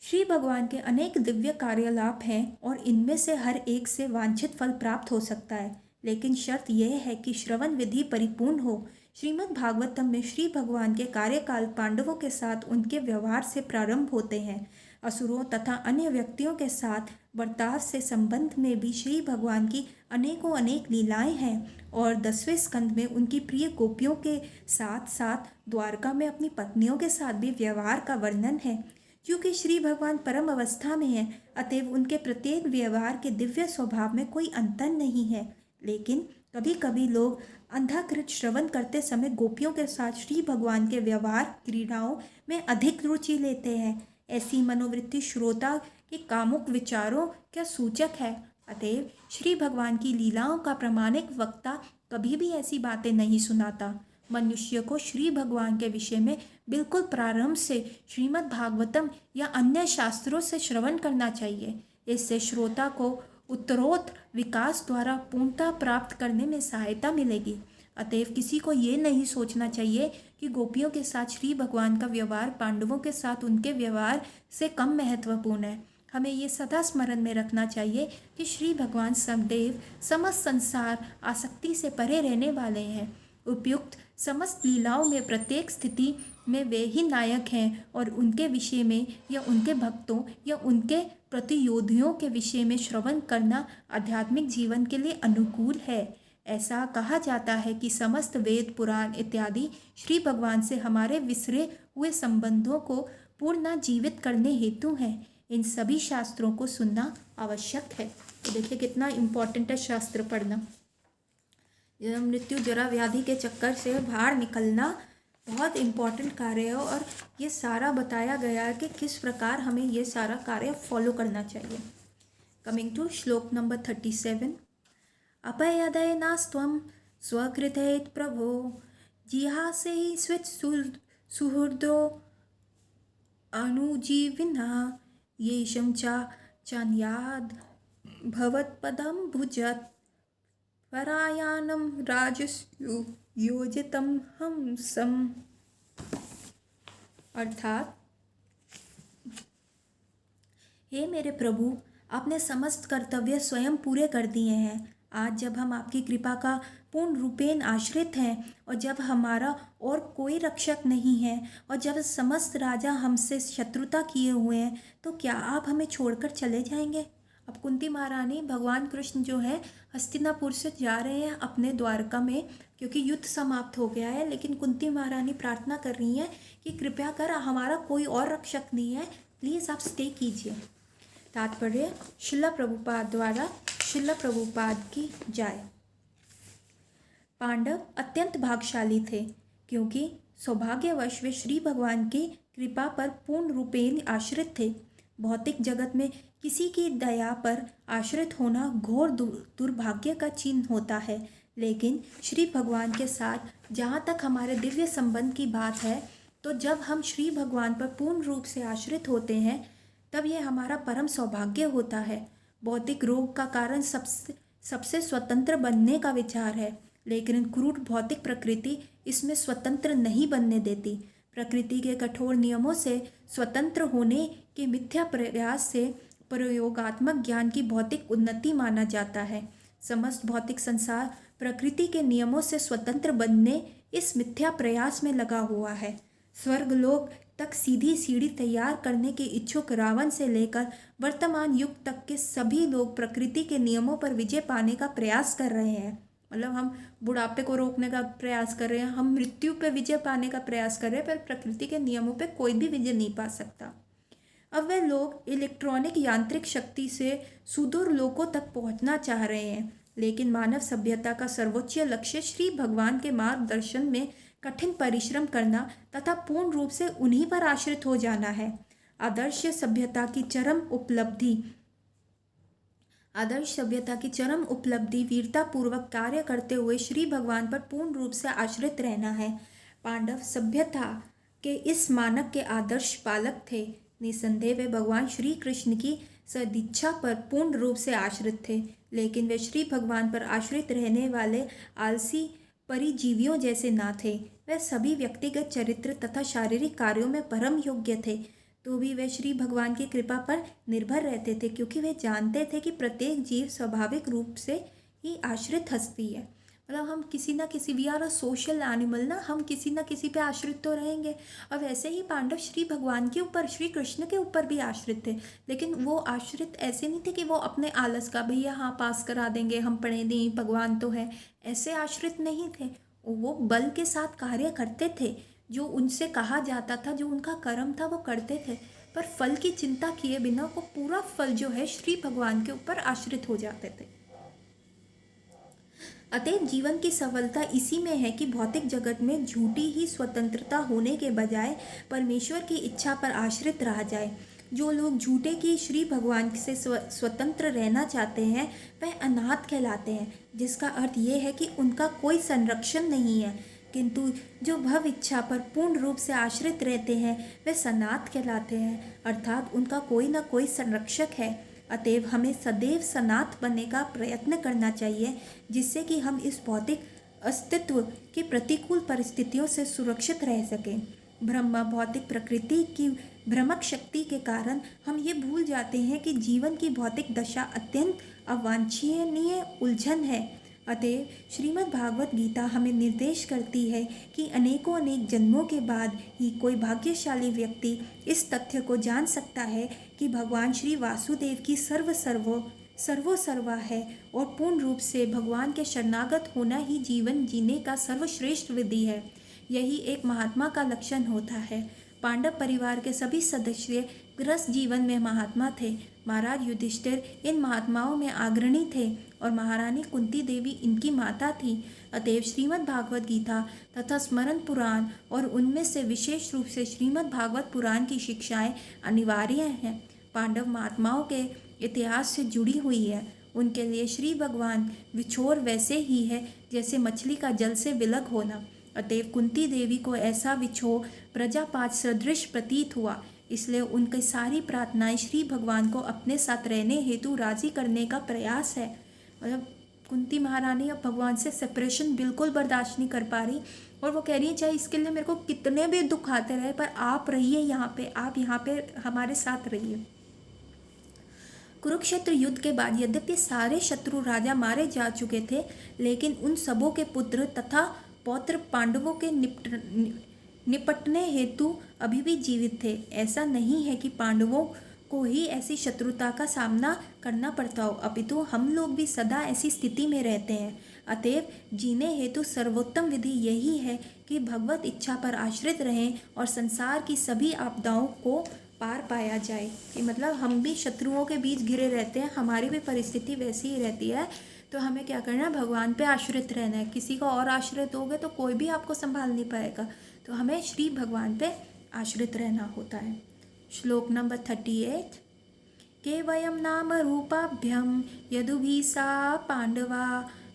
श्री भगवान के अनेक दिव्य कार्यलाप हैं और इनमें से हर एक से वांछित फल प्राप्त हो सकता है, लेकिन शर्त यह है कि श्रवण विधि परिपूर्ण हो। श्रीमद् भागवतम में श्री भगवान के कार्यकाल पांडवों के साथ उनके व्यवहार से प्रारंभ होते हैं। असुरों तथा अन्य व्यक्तियों के साथ बर्ताव से संबंध में भी श्री भगवान की अनेकों अनेक लीलाएं हैं, और 10वें स्कंद में उनकी प्रिय गोपियों के साथ साथ द्वारका में अपनी पत्नियों के साथ भी व्यवहार का वर्णन है। क्योंकि श्री भगवान परम अवस्था में हैं, अतएव उनके प्रत्येक व्यवहार के दिव्य स्वभाव में कोई अंतर नहीं है। लेकिन कभी कभी लोग अंधाकृत श्रवण करते समय गोपियों के साथ श्री भगवान के व्यवहार क्रीड़ाओं में अधिक रुचि लेते हैं। ऐसी मनोवृत्ति श्रोता के कामुक विचारों का सूचक है। अतएव श्री भगवान की लीलाओं का प्रामाणिक वक्ता कभी भी ऐसी बातें नहीं सुनाता। मनुष्य को श्री भगवान के विषय में बिल्कुल प्रारंभ से श्रीमद् भागवतम या अन्य शास्त्रों से श्रवण करना चाहिए। इससे श्रोता को उत्तरोत्तर विकास द्वारा पूर्णता प्राप्त करने में सहायता मिलेगी। अतएव किसी को ये नहीं सोचना चाहिए कि गोपियों के साथ श्री भगवान का व्यवहार पांडवों के साथ उनके व्यवहार से कम महत्वपूर्ण है। हमें ये सदा स्मरण में रखना चाहिए कि श्री भगवान सदैव समस्त संसार आसक्ति से परे रहने वाले हैं। उपयुक्त समस्त लीलाओं में प्रत्येक स्थिति में वे ही नायक हैं, और उनके विषय में या उनके भक्तों या उनके प्रतियोगियों के विषय में श्रवण करना आध्यात्मिक जीवन के लिए अनुकूल है। ऐसा कहा जाता है कि समस्त वेद पुराण इत्यादि श्री भगवान से हमारे विसरे हुए संबंधों को पुनर्जीवित करने हेतु हैं। इन सभी शास्त्रों को सुनना आवश्यक है। तो देखिए कितना इम्पोर्टेंट है शास्त्र पढ़ना। जन्म मृत्यु जरा व्याधि के चक्कर से बाहर निकलना बहुत इम्पॉर्टेंट कार्य है, और ये सारा बताया गया है कि किस प्रकार हमें ये सारा कार्य फॉलो करना चाहिए। कमिंग टू श्लोक नंबर 37। अपयदयनास्त्वं स्वकृतेत प्रभो जिहासे स्वित् सुहृदो अनुजीविना येषं चान्याद भवत्पदं भुजत् परायाणं राजस्यु योजितं हंसम। अर्थात, हे मेरे प्रभु, आपने समस्त कर्तव्य स्वयं पूरे कर दिए हैं। आज जब हम आपकी कृपा का पूर्ण रूपेण आश्रित हैं और जब हमारा और कोई रक्षक नहीं है और जब समस्त राजा हमसे शत्रुता किए हुए हैं, तो क्या आप हमें छोड़कर चले जाएंगे? अब कुंती महारानी, भगवान कृष्ण जो है हस्तिनापुर से जा रहे हैं अपने द्वारका में, क्योंकि युद्ध समाप्त हो गया है। लेकिन कुंती महारानी प्रार्थना कर रही हैं कि कृपया कर, हमारा कोई और रक्षक नहीं है, प्लीज़ आप स्टे कीजिए। तात्पर्य श्रील प्रभुपाद द्वारा श्रील प्रभुपाद की जय। पांडव अत्यंत भाग्यशाली थे, क्योंकि सौभाग्यवश वे श्री भगवान की कृपा पर पूर्ण रूपेण आश्रित थे। भौतिक जगत में किसी की दया पर आश्रित होना घोर दुर्भाग्य का चिन्ह होता है, लेकिन श्री भगवान के साथ जहाँ तक हमारे दिव्य संबंध की बात है, तो जब हम श्री भगवान पर पूर्ण रूप से आश्रित होते हैं, तब यह हमारा परम सौभाग्य होता है। भौतिक रोग का कारण सबसे स्वतंत्र बनने का विचार है, लेकिन क्रूर भौतिक प्रकृति इसमें स्वतंत्र नहीं बनने देती। प्रकृति के कठोर नियमों से स्वतंत्र होने के मिथ्या प्रयास से प्रयोगात्मक ज्ञान की भौतिक उन्नति माना जाता है। समस्त भौतिक संसार प्रकृति के नियमों से स्वतंत्र बनने इस मिथ्या प्रयास में लगा हुआ है। स्वर्गलोक तक सीधी सीढ़ी तैयार करने के इच्छुक रावण से लेकर वर्तमान युग तक के सभी लोग प्रकृति के नियमों पर विजय पाने का प्रयास कर रहे हैं। मतलब हम बुढ़ापे को रोकने का प्रयास कर रहे हैं, हम मृत्यु पे विजय पाने का प्रयास कर रहे हैं, पर प्रकृति के नियमों पे कोई भी विजय नहीं पा सकता। अब वे लोग इलेक्ट्रॉनिक यांत्रिक शक्ति से सुदूर लोकों तक पहुंचना चाह रहे हैं, लेकिन मानव सभ्यता का सर्वोच्च लक्ष्य श्री भगवान के मार्गदर्शन में कठिन परिश्रम करना तथा पूर्ण रूप से उन्हीं पर आश्रित हो जाना है। आदर्श सभ्यता की चरम उपलब्धि वीरतापूर्वक कार्य करते हुए श्री भगवान पर पूर्ण रूप से आश्रित रहना है। पांडव सभ्यता के इस मानक के आदर्श पालक थे। निसंदेह वे भगवान श्री कृष्ण की सदिच्छा पर पूर्ण रूप से आश्रित थे, लेकिन वे श्री भगवान पर आश्रित रहने वाले आलसी परिजीवियों जैसे ना थे। वे सभी व्यक्तिगत चरित्र तथा शारीरिक कार्यों में परम योग्य थे, तो भी वे श्री भगवान की कृपा पर निर्भर रहते थे, क्योंकि वे जानते थे कि प्रत्येक जीव स्वाभाविक रूप से ही आश्रित हस्ती है। मतलब हम किसी ना किसी, we are a social animal ना, हम किसी ना किसी पे आश्रित तो रहेंगे। और वैसे ही पांडव श्री भगवान के ऊपर, श्री कृष्ण के ऊपर भी आश्रित थे, लेकिन वो आश्रित ऐसे नहीं थे कि वो अपने आलस का, भैया हाँ पास करा देंगे, हम पढ़े नहीं, भगवान तो है, ऐसे आश्रित नहीं थे। वो बल के साथ कार्य करते थे, जो उनसे कहा जाता था, जो उनका कर्म था वो करते थे, पर फल की चिंता किए बिना वो पूरा फल जो है श्री भगवान के ऊपर आश्रित हो जाते थे। अतएव जीवन की सफलता इसी में है कि भौतिक जगत में झूठी ही स्वतंत्रता होने के बजाय परमेश्वर की इच्छा पर आश्रित रहा जाए। जो लोग झूठे की श्री भगवान से स्वतंत्र रहना चाहते हैं, वह अनाथ कहलाते हैं, जिसका अर्थ ये है कि उनका कोई संरक्षण नहीं है। किंतु जो भव इच्छा पर पूर्ण रूप से आश्रित रहते हैं, वे सनाथ कहलाते हैं, अर्थात उनका कोई न कोई संरक्षक है। अतएव हमें सदैव सनाथ बनने का प्रयत्न करना चाहिए, जिससे कि हम इस भौतिक अस्तित्व की प्रतिकूल परिस्थितियों से सुरक्षित रह सकें। ब्रह्म भौतिक प्रकृति की भ्रमक शक्ति के कारण हम ये भूल जाते हैं कि जीवन की भौतिक दशा अत्यंत अवांछनीय उलझन है। अतएव श्रीमद् भागवत गीता हमें निर्देश करती है कि अनेक जन्मों के बाद ही कोई भाग्यशाली व्यक्ति इस तथ्य को जान सकता है कि भगवान श्री वासुदेव की सर्वोसर्वा है और पूर्ण रूप से भगवान के शरणागत होना ही जीवन जीने का सर्वश्रेष्ठ विधि है। यही एक महात्मा का लक्षण होता है। पांडव परिवार के सभी सदस्य गृहस्थ जीवन में महात्मा थे। महाराज युधिष्ठिर इन महात्माओं में अग्रणी थे और महारानी कुंती देवी इनकी माता थी। अतएव श्रीमद् भागवत गीता तथा स्मरण पुराण और उनमें से विशेष रूप से श्रीमद् भागवत पुराण की शिक्षाएं अनिवार्य हैं। पांडव महात्माओं के इतिहास से जुड़ी हुई है। उनके लिए श्री भगवान विछोर वैसे ही है जैसे मछली का जल से विलग होना। अतएव कुंती देवी को ऐसा विछोह प्रजापात सदृश प्रतीत हुआ, इसलिए उनकी सारी प्रार्थनाएं श्री भगवान को अपने साथ रहने हेतु राजी करने का प्रयास है। मतलब कुंती महारानी अब भगवान से सेपरेशन बिल्कुल बर्दाश्त नहीं कर पा रही और वो कह रही है चाहे इसके लिए मेरे को कितने भी दुख आते रहे, पर आप रहिए यहाँ पे, आप यहाँ पे हमारे साथ रहिए। कुरुक्षेत्र युद्ध के बाद यद्यपि सारे शत्रु राजा मारे जा चुके थे, लेकिन उन सबों के पुत्र तथा पौत्र पांडवों के निपटने हेतु अभी भी जीवित थे। ऐसा नहीं है कि पांडवों को ही ऐसी शत्रुता का सामना करना पड़ता हो, अपितु हम लोग भी सदा ऐसी स्थिति में रहते हैं। अतएव जीने हेतु सर्वोत्तम विधि यही है कि भगवत इच्छा पर आश्रित रहें और संसार की सभी आपदाओं को पार पाया जाए। कि मतलब हम भी शत्रुओं के बीच घिरे रहते हैं, हमारी भी परिस्थिति वैसी ही रहती है, तो हमें क्या करना है, भगवान पे आश्रित रहना है। किसी को और आश्रित होगे तो कोई भी आपको संभाल नहीं पाएगा, तो हमें श्री भगवान पे आश्रित रहना होता है। श्लोक नंबर 38। केवयं नाम रूपाभ्यम यदुभिसा पांडवा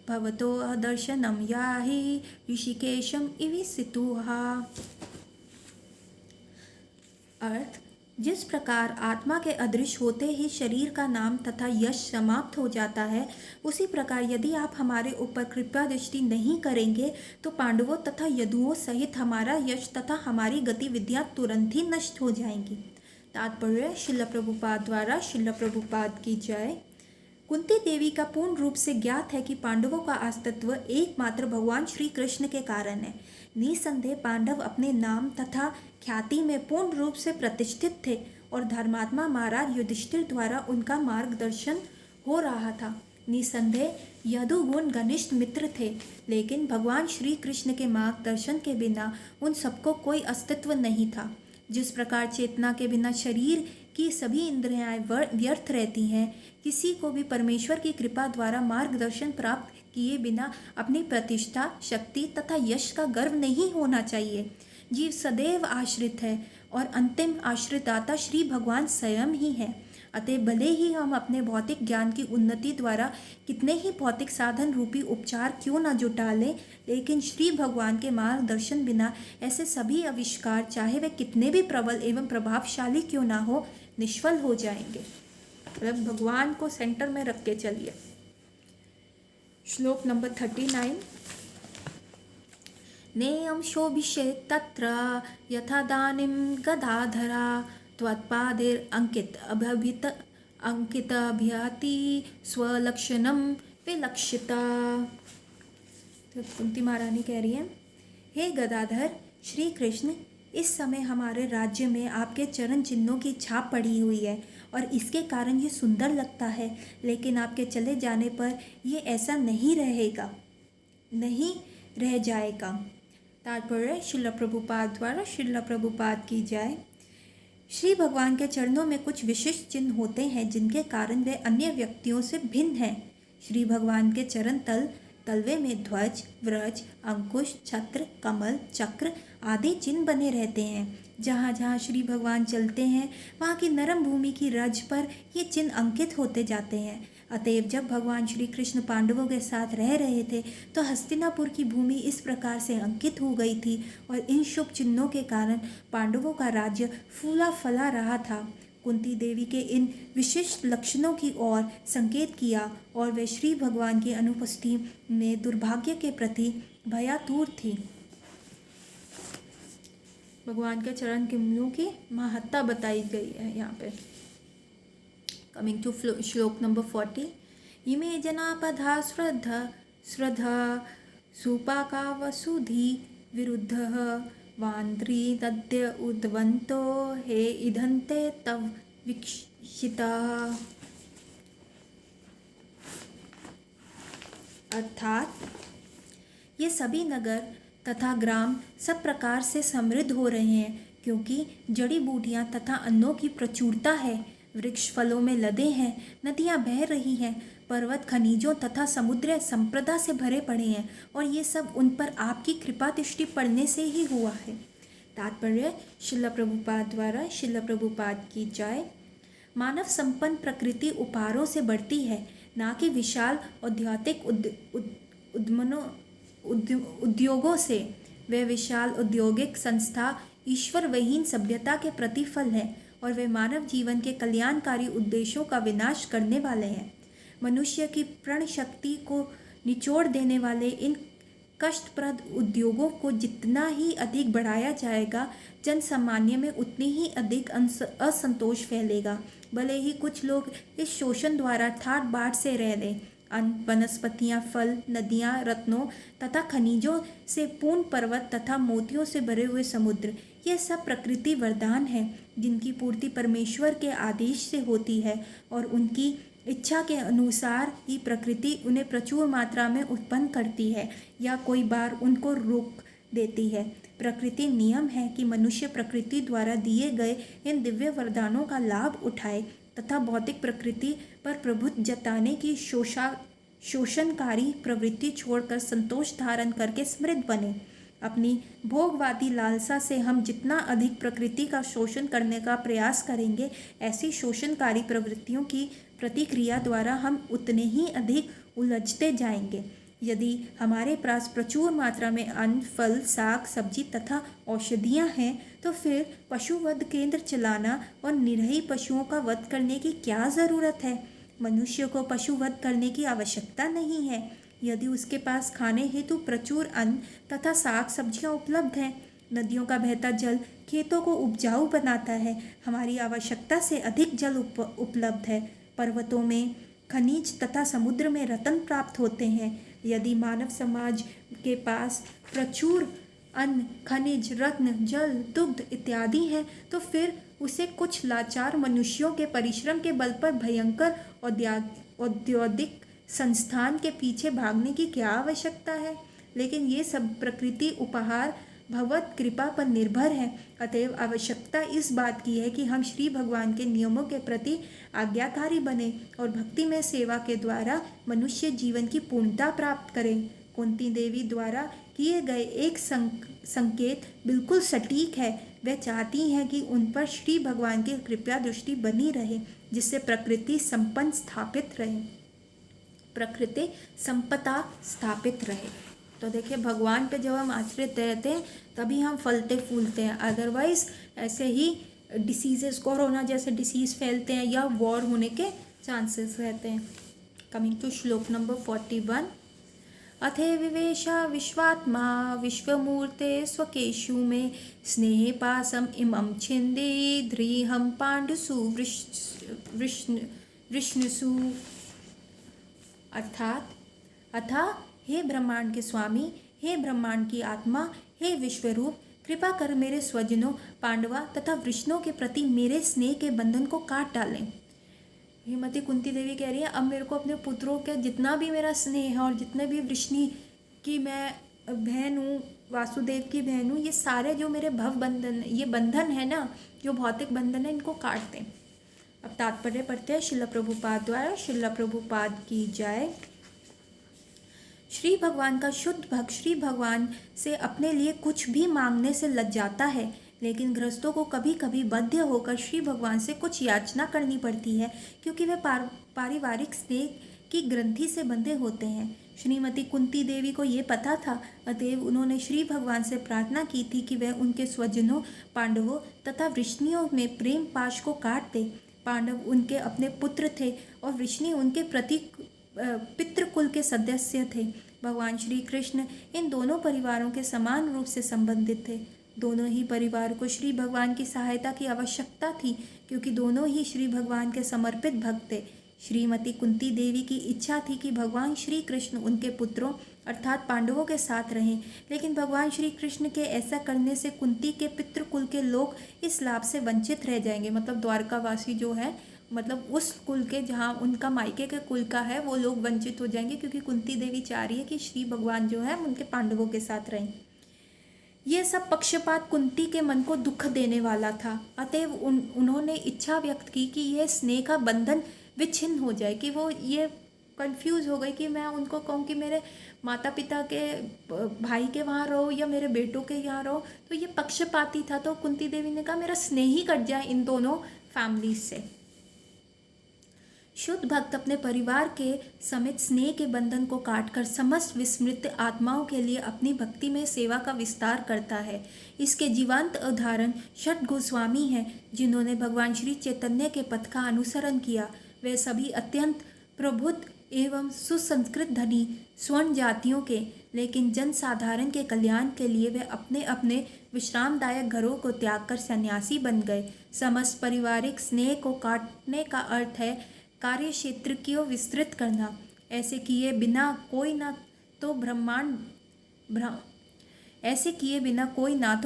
भवतो दर्शनम याहि ऋषिकेशम इविसितुहा। अर्थ, जिस प्रकार आत्मा के अदृश्य होते ही शरीर का नाम तथा यश समाप्त हो जाता है, उसी प्रकार यदि आप हमारे ऊपर कृपा दृष्टि नहीं करेंगे तो पांडवों तथा यदुओं सहित हमारा यश तथा हमारी गतिविधियां तुरंत ही नष्ट हो जाएंगी। तात्पर्य, श्रील प्रभुपाद द्वारा, श्रील प्रभुपाद की जय। कुंती देवी का पूर्ण रूप से ज्ञात है कि पांडवों का अस्तित्व एकमात्र भगवान श्री कृष्ण के कारण है। निसंदेह पांडव अपने नाम तथा ख्याति में पूर्ण रूप से प्रतिष्ठित थे और धर्मात्मा महाराज युधिष्ठिर द्वारा उनका मार्गदर्शन हो रहा था। निसंदेह यदुगुण घनिष्ठ मित्र थे, लेकिन भगवान श्री कृष्ण के मार्गदर्शन के बिना उन सबको कोई अस्तित्व नहीं था। जिस प्रकार चेतना के बिना शरीर की सभी इंद्रियां व्यर्थ रहती हैं, किसी को भी परमेश्वर की कृपा द्वारा मार्गदर्शन प्राप्त किए बिना अपनी प्रतिष्ठा, शक्ति तथा यश का गर्व नहीं होना चाहिए। जीव सदैव आश्रित है और अंतिम आश्रितदाता श्री भगवान स्वयं ही है। अतः भले ही हम अपने भौतिक ज्ञान की उन्नति द्वारा कितने ही भौतिक साधन रूपी उपचार क्यों न जुटा लें, लेकिन श्री भगवान के मार्गदर्शन बिना ऐसे सभी आविष्कार, चाहे वे कितने भी प्रबल एवं प्रभावशाली क्यों ना हो, निष्फल हो जाएंगे। मतलब भगवान को सेंटर में रख के चलिए। श्लोक नंबर 39। नेयं शोभिषेत् तत्र यथा दानिं गदाधरा त्वत्पादेर अंकित अभियाति स्वलक्षणम विलक्षिता। तो कुंती महारानी कह रही है, हे गदाधर श्री कृष्ण, इस समय हमारे राज्य में आपके चरण चिन्हों की छाप पड़ी हुई है और इसके कारण ये सुंदर लगता है, लेकिन आपके चले जाने पर ये ऐसा नहीं रह जाएगा। तात्पर्य, श्रील प्रभुपाद द्वारा, श्रील प्रभुपाद की जय। श्री भगवान के चरणों में कुछ विशिष्ट चिन्ह होते हैं जिनके कारण वे अन्य व्यक्तियों से भिन्न हैं। श्री भगवान के चरण तलवे में ध्वज, व्रज, अंकुश, छत्र, कमल, चक्र आदि चिन्ह बने रहते हैं। जहाँ जहाँ श्री भगवान चलते हैं वहाँ की नरम भूमि की रज पर ये चिन्ह अंकित होते जाते हैं। अतएव जब भगवान श्री कृष्ण पांडवों के साथ रह रहे थे तो हस्तिनापुर की भूमि इस प्रकार से अंकित हो गई थी और इन शुभ चिन्हों के कारण पांडवों का राज्य फूला फला रहा था। कुंती देवी के इन विशिष्ट लक्षणों की ओर संकेत किया और वे श्री भगवान की अनुपस्थिति में दुर्भाग्य के प्रति भयातुर थी। भगवान के चरण कमलों की महत्ता बताई गई है यहाँ पे। कमिंग टू श्लोक नंबर 40। इमे जनापधा श्रद्धा सुपाका वसुधि विरुद्ध वान्द्री तद्य उद्वंतो हे इधन्ते तव वीक्षिता। अर्थात ये सभी नगर तथा ग्राम सब प्रकार से समृद्ध हो रहे हैं, क्योंकि जड़ी बूटियां तथा अन्नों की प्रचुरता है। वृक्ष फलों में लदे हैं, नदियां बह रही हैं, पर्वत खनिजों तथा समुद्र संपदा से भरे पड़े हैं और ये सब उन पर आपकी कृपा दृष्टि पड़ने से ही हुआ है। तात्पर्य, श्रील प्रभुपाद द्वारा, श्रील प्रभुपाद की जय। मानव संपन्न प्रकृति उपहारों से बढ़ती है, ना कि विशाल औद्योगिक उद्योगों से। वे विशाल औद्योगिक संस्था ईश्वर विहीन सभ्यता के प्रतिफल है और वे मानव जीवन के कल्याणकारी उद्देश्यों का विनाश करने वाले हैं। मनुष्य की प्रण शक्ति को निचोड़ देने वाले इन कष्टप्रद उद्योगों को जितना ही अधिक बढ़ाया जाएगा, जन सामान्य में उतनी ही अधिक असंतोष फैलेगा भले ही कुछ लोग इस शोषण द्वारा ठाट बाट से रह लें। अन्न, वनस्पतियाँ, फल, नदियाँ, रत्नों तथा खनिजों से पूर्ण पर्वत तथा मोतियों से भरे हुए समुद्र, ये सब प्रकृति वरदान है जिनकी पूर्ति परमेश्वर के आदेश से होती है और उनकी इच्छा के अनुसार ही प्रकृति उन्हें प्रचुर मात्रा में उत्पन्न करती है या कोई बार उनको रोक देती है। प्रकृति नियम है कि मनुष्य प्रकृति द्वारा दिए गए इन दिव्य वरदानों का लाभ उठाए तथा भौतिक प्रकृति पर प्रभुत्व जताने की शोषणकारी प्रवृत्ति छोड़कर संतोष धारण करके समृद्ध बने। अपनी भोगवादी लालसा से हम जितना अधिक प्रकृति का शोषण करने का प्रयास करेंगे, ऐसी शोषणकारी प्रवृत्तियों की प्रतिक्रिया द्वारा हम उतने ही अधिक उलझते जाएंगे। यदि हमारे पास प्रचुर मात्रा में अन्न, फल, साग, सब्जी तथा औषधियाँ हैं, तो फिर पशुवध केंद्र चलाना और निरीह पशुओं का वध करने की क्या ज़रूरत है? मनुष्य को पशुवध करने की आवश्यकता नहीं है यदि उसके पास खाने हेतु प्रचुर अन्न तथा साग सब्जियाँ उपलब्ध हैं। नदियों का बहता जल खेतों को उपजाऊ बनाता है। हमारी आवश्यकता से अधिक जल उपलब्ध है। पर्वतों में खनिज तथा समुद्र में रत्न प्राप्त होते हैं। यदि मानव समाज के पास प्रचुर अन्न, खनिज, रत्न, जल, दुग्ध इत्यादि हैं, तो फिर उसे कुछ लाचार मनुष्यों के परिश्रम के बल पर भयंकर औद्योगिक संस्थान के पीछे भागने की क्या आवश्यकता है? लेकिन ये सब प्रकृति उपहार भगवत कृपा पर निर्भर है। अतएव आवश्यकता इस बात की है कि हम श्री भगवान के नियमों के प्रति आज्ञाकारी बने और भक्ति में सेवा के द्वारा मनुष्य जीवन की पूर्णता प्राप्त करें। कुंती देवी द्वारा किए गए एक संकेत बिल्कुल सटीक है। वह चाहती हैं कि उन पर श्री भगवान की कृपा दृष्टि बनी रहे, जिससे प्रकृति संपन्न स्थापित रहे, प्रकृति संपदा स्थापित रहे। तो देखिए, भगवान पे जब हम आश्रित रहते हैं तभी हम फलते फूलते हैं। अदरवाइज ऐसे ही डिसीजेस, कोरोना जैसे डिसीज़ फैलते हैं या वॉर होने के चांसेस रहते हैं। कमिंग टू श्लोक नंबर 41। अथे विवेशा विश्वात्मा विश्वमूर्ते स्वकेशु में स्नेह पासम इमं छिंदे ध्रीहम पांडुसु विष्णुसु। अर्थात हे ब्रह्मांड के स्वामी, हे ब्रह्मांड की आत्मा, हे विश्वरूप, कृपा कर मेरे स्वजनों पांडवा तथा वृष्णों के प्रति मेरे स्नेह के बंधन को काट डालें। श्रीमती कुंती देवी कह रही है, अब मेरे को अपने पुत्रों के जितना भी मेरा स्नेह है और जितने भी वृष्णि की मैं बहन हूँ, वासुदेव की बहन हूँ, ये सारे जो मेरे भव बंधन, ये बंधन है ना, जो भौतिक बंधन है, इनको काट दें। अब तात्पर्य पढ़ते हैं श्रील प्रभुपाद द्वारा। श्रील प्रभुपाद की जय। श्री भगवान का शुद्ध भक्त श्री भगवान से अपने लिए कुछ भी मांगने से लज जाता है, लेकिन गृहस्थों को कभी कभी बाध्य होकर श्री भगवान से कुछ याचना करनी पड़ती है, क्योंकि वे पारिवारिक स्नेह की ग्रंथि से बंधे होते हैं। श्रीमती कुंती देवी को ये पता था, अतएव उन्होंने श्री भगवान से प्रार्थना की थी कि वह उनके स्वजनों पांडवों तथा वृष्णियों में प्रेम पाश को काट दे। पांडव उनके अपने पुत्र थे और वृष्णि उनके प्रति पितृकुल के सदस्य थे। भगवान श्री कृष्ण इन दोनों परिवारों के समान रूप से संबंधित थे। दोनों ही परिवार को श्री भगवान की सहायता की आवश्यकता थी, क्योंकि दोनों ही श्री भगवान के समर्पित भक्त थे। श्रीमती कुंती देवी की इच्छा थी कि भगवान श्री कृष्ण उनके पुत्रों अर्थात पांडवों के साथ रहें, लेकिन भगवान श्री कृष्ण के ऐसा करने से कुंती के पितृकुल के लोग इस लाभ से वंचित रह जाएंगे। मतलब द्वारकावासी जो है, मतलब उस कुल के जहाँ उनका मायके के कुल का है, वो लोग वंचित हो जाएंगे, क्योंकि कुंती देवी चाह रही है कि श्री भगवान जो है उनके पांडवों के साथ रहें। ये सब पक्षपात कुंती के मन को दुख देने वाला था। अतएव उन्होंने इच्छा व्यक्त की कि यह स्नेह का बंधन विच्छिन्न हो जाए, कि वो ये कंफ्यूज हो गई कि मैं उनको कहूँ कि मेरे माता पिता के भाई के वहाँ रहो या मेरे बेटों के यहाँ रहो, तो ये पक्षपाती था। तो कुंती देवी ने कहा मेरा स्नेह ही कट जाए इन दोनों फैमिलीज से। शुद्ध भक्त अपने परिवार के समेत स्नेह के बंधन को काटकर समस्त विस्मृत आत्माओं के लिए अपनी भक्ति में सेवा का विस्तार करता है। इसके जीवंत उदाहरण षट गोस्वामी हैं, जिन्होंने भगवान श्री चैतन्य के पथ का अनुसरण किया। वे सभी अत्यंत प्रबुद्ध एवं सुसंस्कृत धनी स्वर्ण जातियों के, लेकिन जनसाधारण के कल्याण के लिए वे अपने अपने विश्रामदायक घरों को त्याग कर सन्यासी बन गए। समस्त पारिवारिक स्नेह को काटने का अर्थ है कार्य क्षेत्र को विस्तृत करना। ऐसे किए बिना कोई ना तो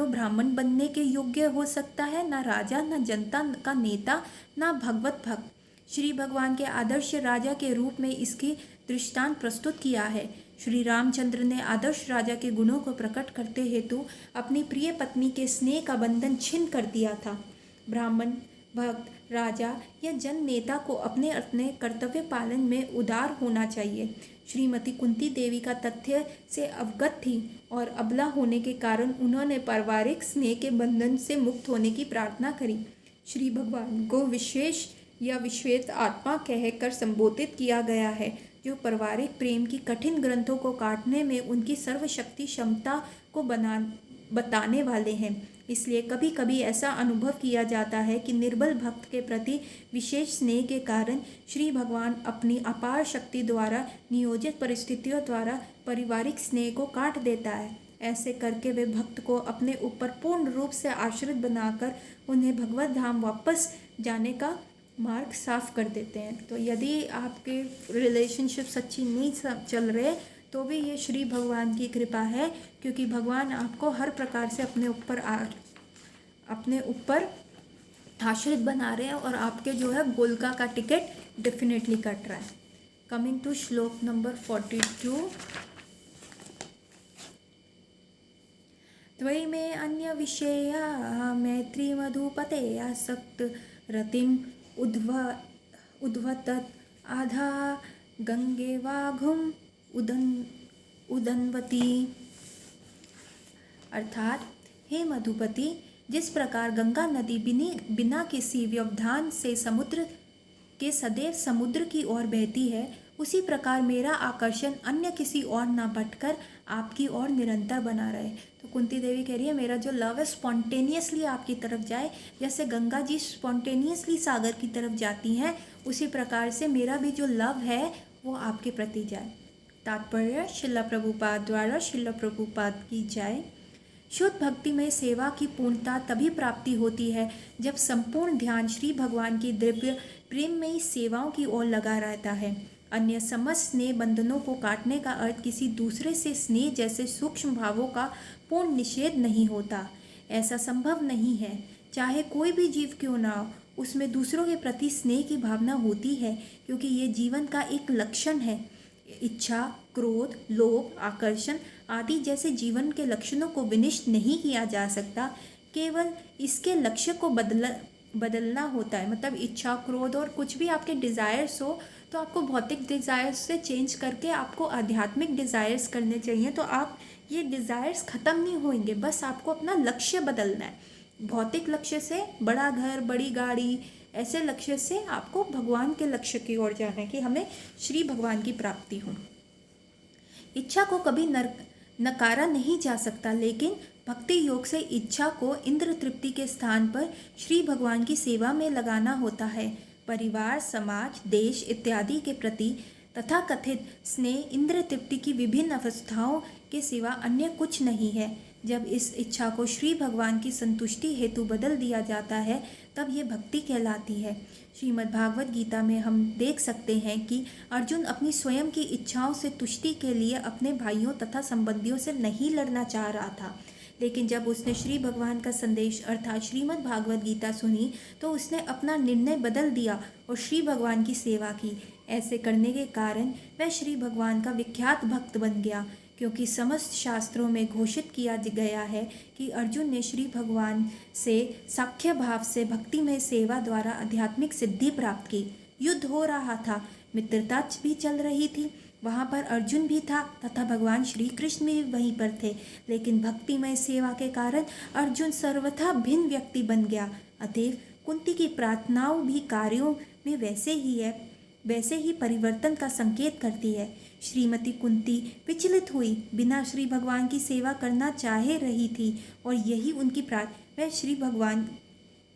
ब्राह्मण बनने के योग्य हो सकता है, ना राजा, ना जनता का नेता, ना भगवत भक्त। श्री भगवान के आदर्श राजा के रूप में इसकी दृष्टांत प्रस्तुत किया है। श्री रामचंद्र ने आदर्श राजा के गुणों को प्रकट करते हेतु अपनी प्रिय पत्नी के स्नेह का बंधन छिन्न कर दिया था। ब्राह्मण, भक्त, राजा या जन नेता को अपने अपने कर्तव्य पालन में उदार होना चाहिए। श्रीमती कुंती देवी का तथ्य से अवगत थी और अबला होने के कारण उन्होंने पारिवारिक स्नेह के बंधन से मुक्त होने की प्रार्थना करी। श्री भगवान को विशेष या विश्वेत आत्मा कहकर संबोधित किया गया है, जो पारिवारिक प्रेम की कठिन ग्रंथों को काटने में उनकी सर्वशक्ति क्षमता को बताने वाले हैं। इसलिए कभी कभी ऐसा अनुभव किया जाता है कि निर्बल भक्त के प्रति विशेष स्नेह के कारण श्री भगवान अपनी अपार शक्ति द्वारा नियोजित परिस्थितियों द्वारा पारिवारिक स्नेह को काट देता है। ऐसे करके वे भक्त को अपने ऊपर पूर्ण रूप से आश्रित बनाकर उन्हें भगवत धाम वापस जाने का मार्ग साफ कर देते हैं। तो यदि आपके रिलेशनशिप्स अच्छी नहीं चल रहे तो भी ये श्री भगवान की कृपा है, क्योंकि भगवान आपको हर प्रकार से अपने ऊपर आश्रित बना रहे हैं और आपके जो है गोलका का टिकट डेफिनेटली कट रहा है। कमिंग टू श्लोक नंबर 42। त्वयि में अन्य विषया मैत्री मधुपते आसक्त रतिम उद्वतत आधा गंगे वाघुम उदन्वती। अर्थात, हे मधुपति, जिस प्रकार गंगा नदी बिना किसी व्यवधान से समुद्र के सदैव समुद्र की ओर बहती है, उसी प्रकार मेरा आकर्षण अन्य किसी ओर न भटकर आपकी ओर निरंतर बना रहे। तो कुंती देवी कह रही है, मेरा जो लव है स्पॉन्टेनियसली आपकी तरफ जाए, जैसे गंगा जी स्पॉन्टेनियसली सागर की तरफ जाती हैं, उसी प्रकार से मेरा भी जो लव है वो आपके प्रति जाए। तात्पर्य श्रील प्रभुपाद द्वारा श्रील प्रभुपाद की जय। शुद्ध भक्ति में सेवा की पूर्णता तभी प्राप्ति होती है जब संपूर्ण ध्यान श्री भगवान की दिव्य प्रेममयी सेवाओं की ओर लगा रहता है। अन्य समस्त स्नेह बंधनों को काटने का अर्थ किसी दूसरे से स्नेह जैसे सूक्ष्म भावों का पूर्ण निषेध नहीं होता। ऐसा संभव नहीं है। चाहे कोई भी जीव क्यों ना हो, उसमें दूसरों के प्रति स्नेह की भावना होती है, क्योंकि ये जीवन का एक लक्षण है। इच्छा, क्रोध, लोभ, आकर्षण आदि जैसे जीवन के लक्षणों को विनिष्ट नहीं किया जा सकता, केवल इसके लक्ष्य को बदलना होता है। मतलब इच्छा, क्रोध और कुछ भी आपके डिज़ायर्स हो तो आपको भौतिक डिज़ायर्स से चेंज करके आपको आध्यात्मिक डिज़ायर्स करने चाहिए। तो आप ये डिज़ायर्स ख़त्म नहीं होंगे, बस आपको अपना लक्ष्य बदलना है। भौतिक लक्ष्य से बड़ा घर, बड़ी गाड़ी, ऐसे लक्ष्य से आपको भगवान के लक्ष्य की ओर जाना है कि हमें श्री भगवान की प्राप्ति हो। इच्छा को कभी नकारा नहीं जा सकता, लेकिन भक्ति योग से इच्छा को इंद्र तृप्ति के स्थान पर श्री भगवान की सेवा में लगाना होता है। परिवार, समाज, देश इत्यादि के प्रति तथा कथित स्नेह इंद्र तृप्ति की विभिन्न अवस्थाओं के सिवा अन्य कुछ नहीं है। जब इस इच्छा को श्री भगवान की संतुष्टि हेतु बदल दिया जाता है, तब ये भक्ति कहलाती है। श्रीमद् भागवत गीता में हम देख सकते हैं कि अर्जुन अपनी स्वयं की इच्छाओं से तुष्टि के लिए अपने भाइयों तथा संबंधियों से नहीं लड़ना चाह रहा था, लेकिन जब उसने श्री भगवान का संदेश अर्थात श्रीमद् भागवत गीता सुनी तो उसने अपना निर्णय बदल दिया और श्री भगवान की सेवा की। ऐसे करने के कारण वह श्री भगवान का विख्यात भक्त बन गया, क्योंकि समस्त शास्त्रों में घोषित किया गया है कि अर्जुन ने श्री भगवान से साख्य भाव से भक्तिमय सेवा द्वारा आध्यात्मिक सिद्धि प्राप्त की। युद्ध हो रहा था, मित्रता भी चल रही थी, वहाँ पर अर्जुन भी था तथा भगवान श्री कृष्ण भी वहीं पर थे, लेकिन भक्तिमय सेवा के कारण अर्जुन सर्वथा भिन्न व्यक्ति बन गया। अतएव कुंती की प्रार्थनाओं भी कार्यों में वैसे ही परिवर्तन का संकेत करती है। श्रीमती कुंती विचलित हुई, बिना श्री भगवान की सेवा करना चाह रही थी और यही उनकी वह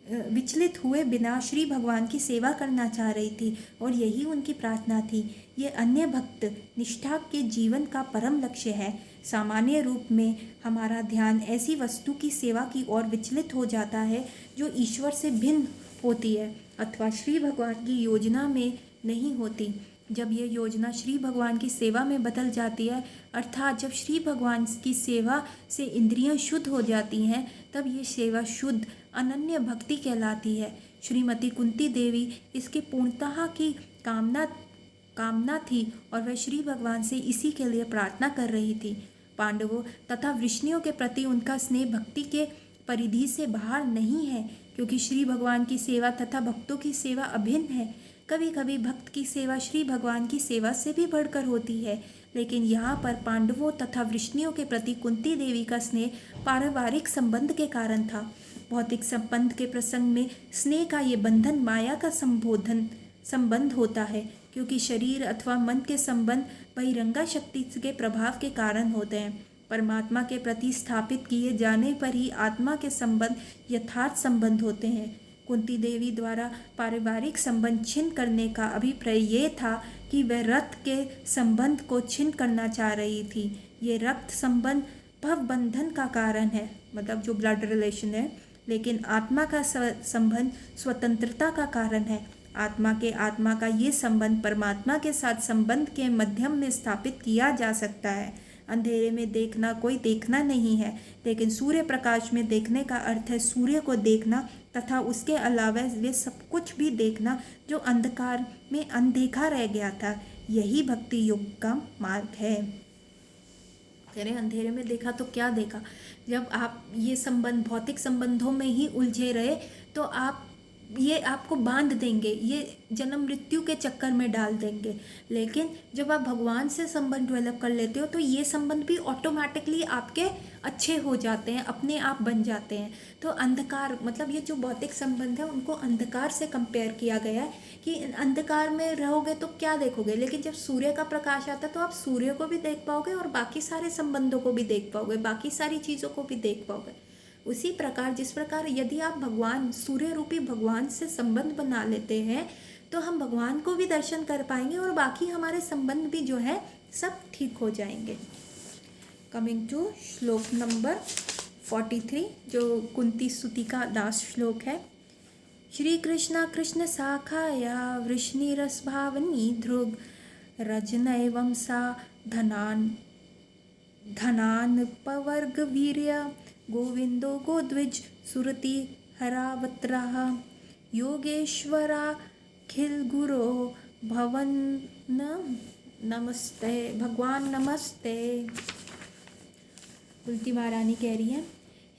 विचलित हुए बिना श्री भगवान की सेवा करना चाह रही थी और यही उनकी प्रार्थना थी। ये अन्य भक्त निष्ठा के जीवन का परम लक्ष्य है। सामान्य रूप में हमारा ध्यान ऐसी वस्तु की सेवा की ओर विचलित हो जाता है जो ईश्वर से भिन्न होती है अथवा श्री भगवान की योजना में नहीं होती। जब ये योजना श्री भगवान की सेवा में बदल जाती है, अर्थात जब श्री भगवान की सेवा से इंद्रियां शुद्ध हो जाती हैं, तब ये सेवा शुद्ध अनन्य भक्ति कहलाती है। श्रीमती कुंती देवी इसकी पूर्णतः की कामना थी और वह श्री भगवान से इसी के लिए प्रार्थना कर रही थी। पांडवों तथा वृष्णियों के प्रति उनका स्नेह भक्ति के परिधि से बाहर नहीं है, क्योंकि श्री भगवान की सेवा तथा भक्तों की सेवा अभिन्न है। कभी कभी भक्त की सेवा श्री भगवान की सेवा से भी बढ़कर होती है, लेकिन यहाँ पर पांडवों तथा वृष्णियों के प्रति कुंती देवी का स्नेह पारिवारिक संबंध के कारण था। भौतिक संबंध के प्रसंग में स्नेह का ये बंधन माया का संबंध होता है, क्योंकि शरीर अथवा मन के संबंध बहिरंगा शक्ति के प्रभाव के कारण होते हैं। परमात्मा के प्रति स्थापित किए जाने पर ही आत्मा के संबंध यथार्थ संबंध होते हैं। कुंती देवी द्वारा पारिवारिक संबंध छिन्न करने का अभिप्राय ये था कि वह रक्त के संबंध को छिन्न करना चाह रही थी। ये रक्त संबंध भवबंधन का कारण है, मतलब जो ब्लड रिलेशन है, लेकिन आत्मा का संबंध स्वतंत्रता का कारण है। आत्मा का ये संबंध परमात्मा के साथ संबंध के माध्यम में स्थापित किया जा सकता है। अंधेरे में देखना कोई देखना नहीं है, लेकिन सूर्य प्रकाश में देखने का अर्थ है सूर्य को देखना तथा उसके अलावा वे सब कुछ भी देखना जो अंधकार में अनदेखा रह गया था। यही भक्ति योग का मार्ग है। कह रहे अंधेरे में देखा तो क्या देखा? जब आप ये संबंध भौतिक संबंधों में ही उलझे रहे तो ये आपको बांध देंगे, ये जन्म मृत्यु के चक्कर में डाल देंगे। लेकिन जब आप भगवान से संबंध डेवलप कर लेते हो तो ये संबंध भी ऑटोमेटिकली आपके अच्छे हो जाते हैं, अपने आप बन जाते हैं। तो अंधकार मतलब ये जो भौतिक संबंध है उनको अंधकार से कंपेयर किया गया है कि अंधकार में रहोगे तो क्या देखोगे, लेकिन जब सूर्य का प्रकाश आता है तो आप सूर्य को भी देख पाओगे और बाकी सारे संबंधों को भी देख पाओगे, बाकी सारी चीज़ों को भी देख पाओगे। उसी प्रकार जिस प्रकार यदि आप भगवान सूर्य रूपी भगवान से संबंध बना लेते हैं तो हम भगवान को भी दर्शन कर पाएंगे और बाकी हमारे संबंध भी जो है सब ठीक हो जाएंगे। कमिंग टू श्लोक नंबर 43, जो कुंती स्तुति का लास्ट श्लोक है। श्री कृष्ण कृष्ण शाखाया वृष्णिरस भावनी ध्रुव रजन एवं सा धनान पवर्ग वीर्य गोविंदो गोद्विज सुरति हरावत्रः योगेश्वराखिल गुरो भवन नमस्ते। भगवान नमस्ते। कुंती महारानी कह रही है,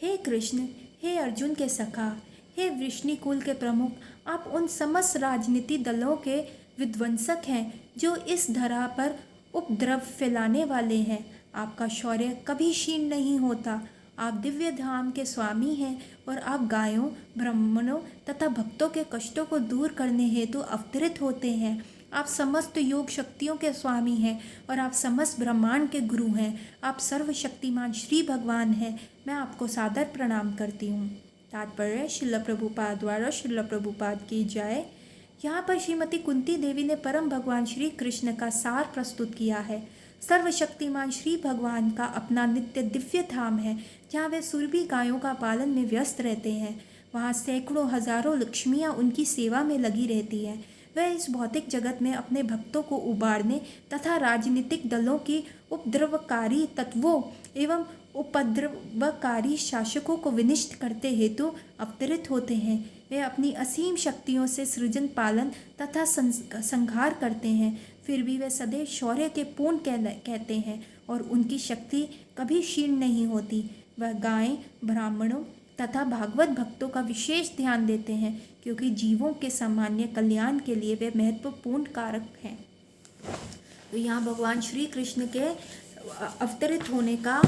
हे कृष्ण, हे अर्जुन के सखा, हे वृष्णि कुल के प्रमुख, आप उन समस्त राजनीति दलों के विध्वंसक हैं जो इस धरा पर उपद्रव फैलाने वाले हैं। आपका शौर्य कभी क्षीण नहीं होता। आप दिव्य धाम के स्वामी हैं और आप गायों, ब्राह्मणों तथा भक्तों के कष्टों को दूर करने हेतु अवतरित होते हैं। आप समस्त योग शक्तियों के स्वामी हैं और आप समस्त ब्रह्मांड के गुरु हैं। आप सर्वशक्तिमान श्री भगवान हैं। मैं आपको सादर प्रणाम करती हूँ। तात्पर्य श्रील प्रभुपाद द्वारा श्रील प्रभुपाद की जय। यहाँ पर श्रीमती कुंती देवी ने परम भगवान श्री कृष्ण का सार प्रस्तुत किया है। सर्वशक्तिमान श्री भगवान का अपना नित्य दिव्य धाम है, जहाँ वे सुरभि गायों का पालन में व्यस्त रहते हैं। वहाँ सैकड़ों हजारों लक्ष्मियाँ उनकी सेवा में लगी रहती हैं। वह इस भौतिक जगत में अपने भक्तों को उबारने तथा राजनीतिक दलों की उपद्रवकारी तत्वों एवं उपद्रवकारी शासकों को विनिष्ट करते हेतु अवतरित होते हैं। वे अपनी असीम शक्तियों से सृजन, पालन तथा संहार करते हैं। फिर भी वे सदैव शौर्य के पूर्ण कहते हैं और उनकी शक्ति कभी क्षीण नहीं होती। वह गायें, ब्राह्मणों तथा भागवत भक्तों का विशेष ध्यान देते हैं, क्योंकि जीवों के सामान्य कल्याण के लिए वे महत्वपूर्ण कारक हैं। तो यहाँ भगवान श्री कृष्ण के अवतरित होने का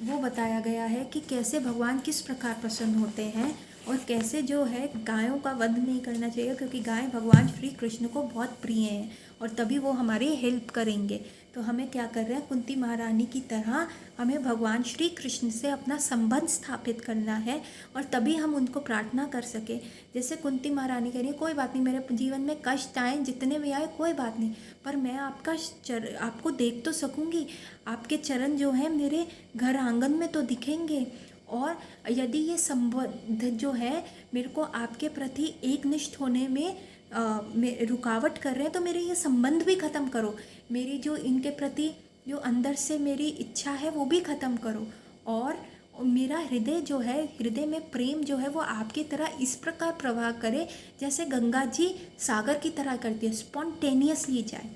वो बताया गया है कि कैसे भगवान किस प्रकार प्रसन्न होते हैं और कैसे जो है गायों का वध नहीं करना चाहिए, क्योंकि गाय भगवान श्री कृष्ण को बहुत प्रिय हैं और तभी वो हमारी हेल्प करेंगे। तो हमें क्या कर रहे हैं, कुंती महारानी की तरह हमें भगवान श्री कृष्ण से अपना संबंध स्थापित करना है और तभी हम उनको प्रार्थना कर सके। जैसे कुंती महारानी कह रही है, कोई बात नहीं, मेरे जीवन में कष्ट आए जितने भी आए कोई बात नहीं, पर मैं आपको देख तो सकूँगी, आपके चरण जो है मेरे घर आंगन में तो दिखेंगे। और यदि ये संबंध जो है मेरे को आपके प्रति एकनिष्ठ होने में रुकावट कर रहे हैं, तो मेरे ये संबंध भी ख़त्म करो, मेरी जो इनके प्रति जो अंदर से मेरी इच्छा है वो भी ख़त्म करो। और मेरा हृदय जो है, हृदय में प्रेम जो है वो आपकी तरह इस प्रकार प्रवाह करे जैसे गंगा जी सागर की तरह करती है, स्पॉन्टेनियसली जाए।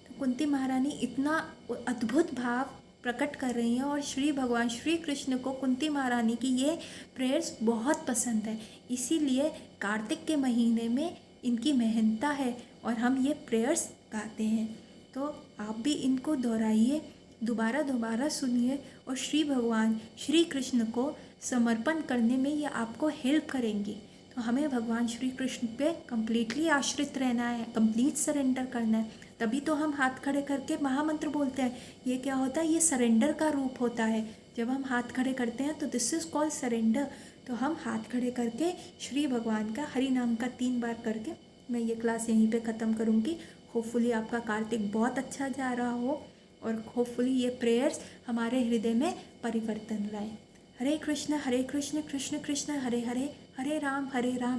तो कुंती महारानी इतना अद्भुत भाव प्रकट कर रही हैं और श्री भगवान श्री कृष्ण को कुंती महारानी की ये प्रेयर्स बहुत पसंद है, इसीलिए कार्तिक के महीने में इनकी महंता है और हम ये प्रेयर्स गाते हैं। तो आप भी इनको दोहराइए, दोबारा दोबारा सुनिए और श्री भगवान श्री कृष्ण को समर्पण करने में ये आपको हेल्प करेंगी। तो हमें भगवान श्री कृष्ण पे कंप्लीटली आश्रित रहना है, कंप्लीट सरेंडर करना है, तभी तो हम हाथ खड़े करके महामंत्र बोलते हैं। ये क्या होता है, ये सरेंडर का रूप होता है। जब हम हाथ खड़े करते हैं तो दिस इज़ कॉल्ड सरेंडर। तो हम हाथ खड़े करके श्री भगवान का हरि नाम का 3 बार करके मैं ये क्लास यहीं पे ख़त्म करूँगी। होपफुली आपका कार्तिक बहुत अच्छा जा रहा हो और होपफुली ये प्रेयर्स हमारे हृदय में परिवर्तन लाए। Hare Krishna Krishna Krishna Hare Hare, Hare Ram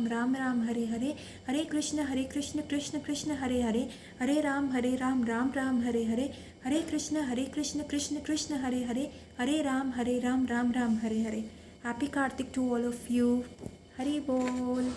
Ram Ram Hare Hare, Hare Krishna Krishna Krishna Hare Hare, Hare Ram Ram Ram Hare Hare, Hare Krishna Krishna Krishna Hare Hare, Hare Ram Ram Ram Hare Hare. Happy Kartik to all of you. Hari बोल।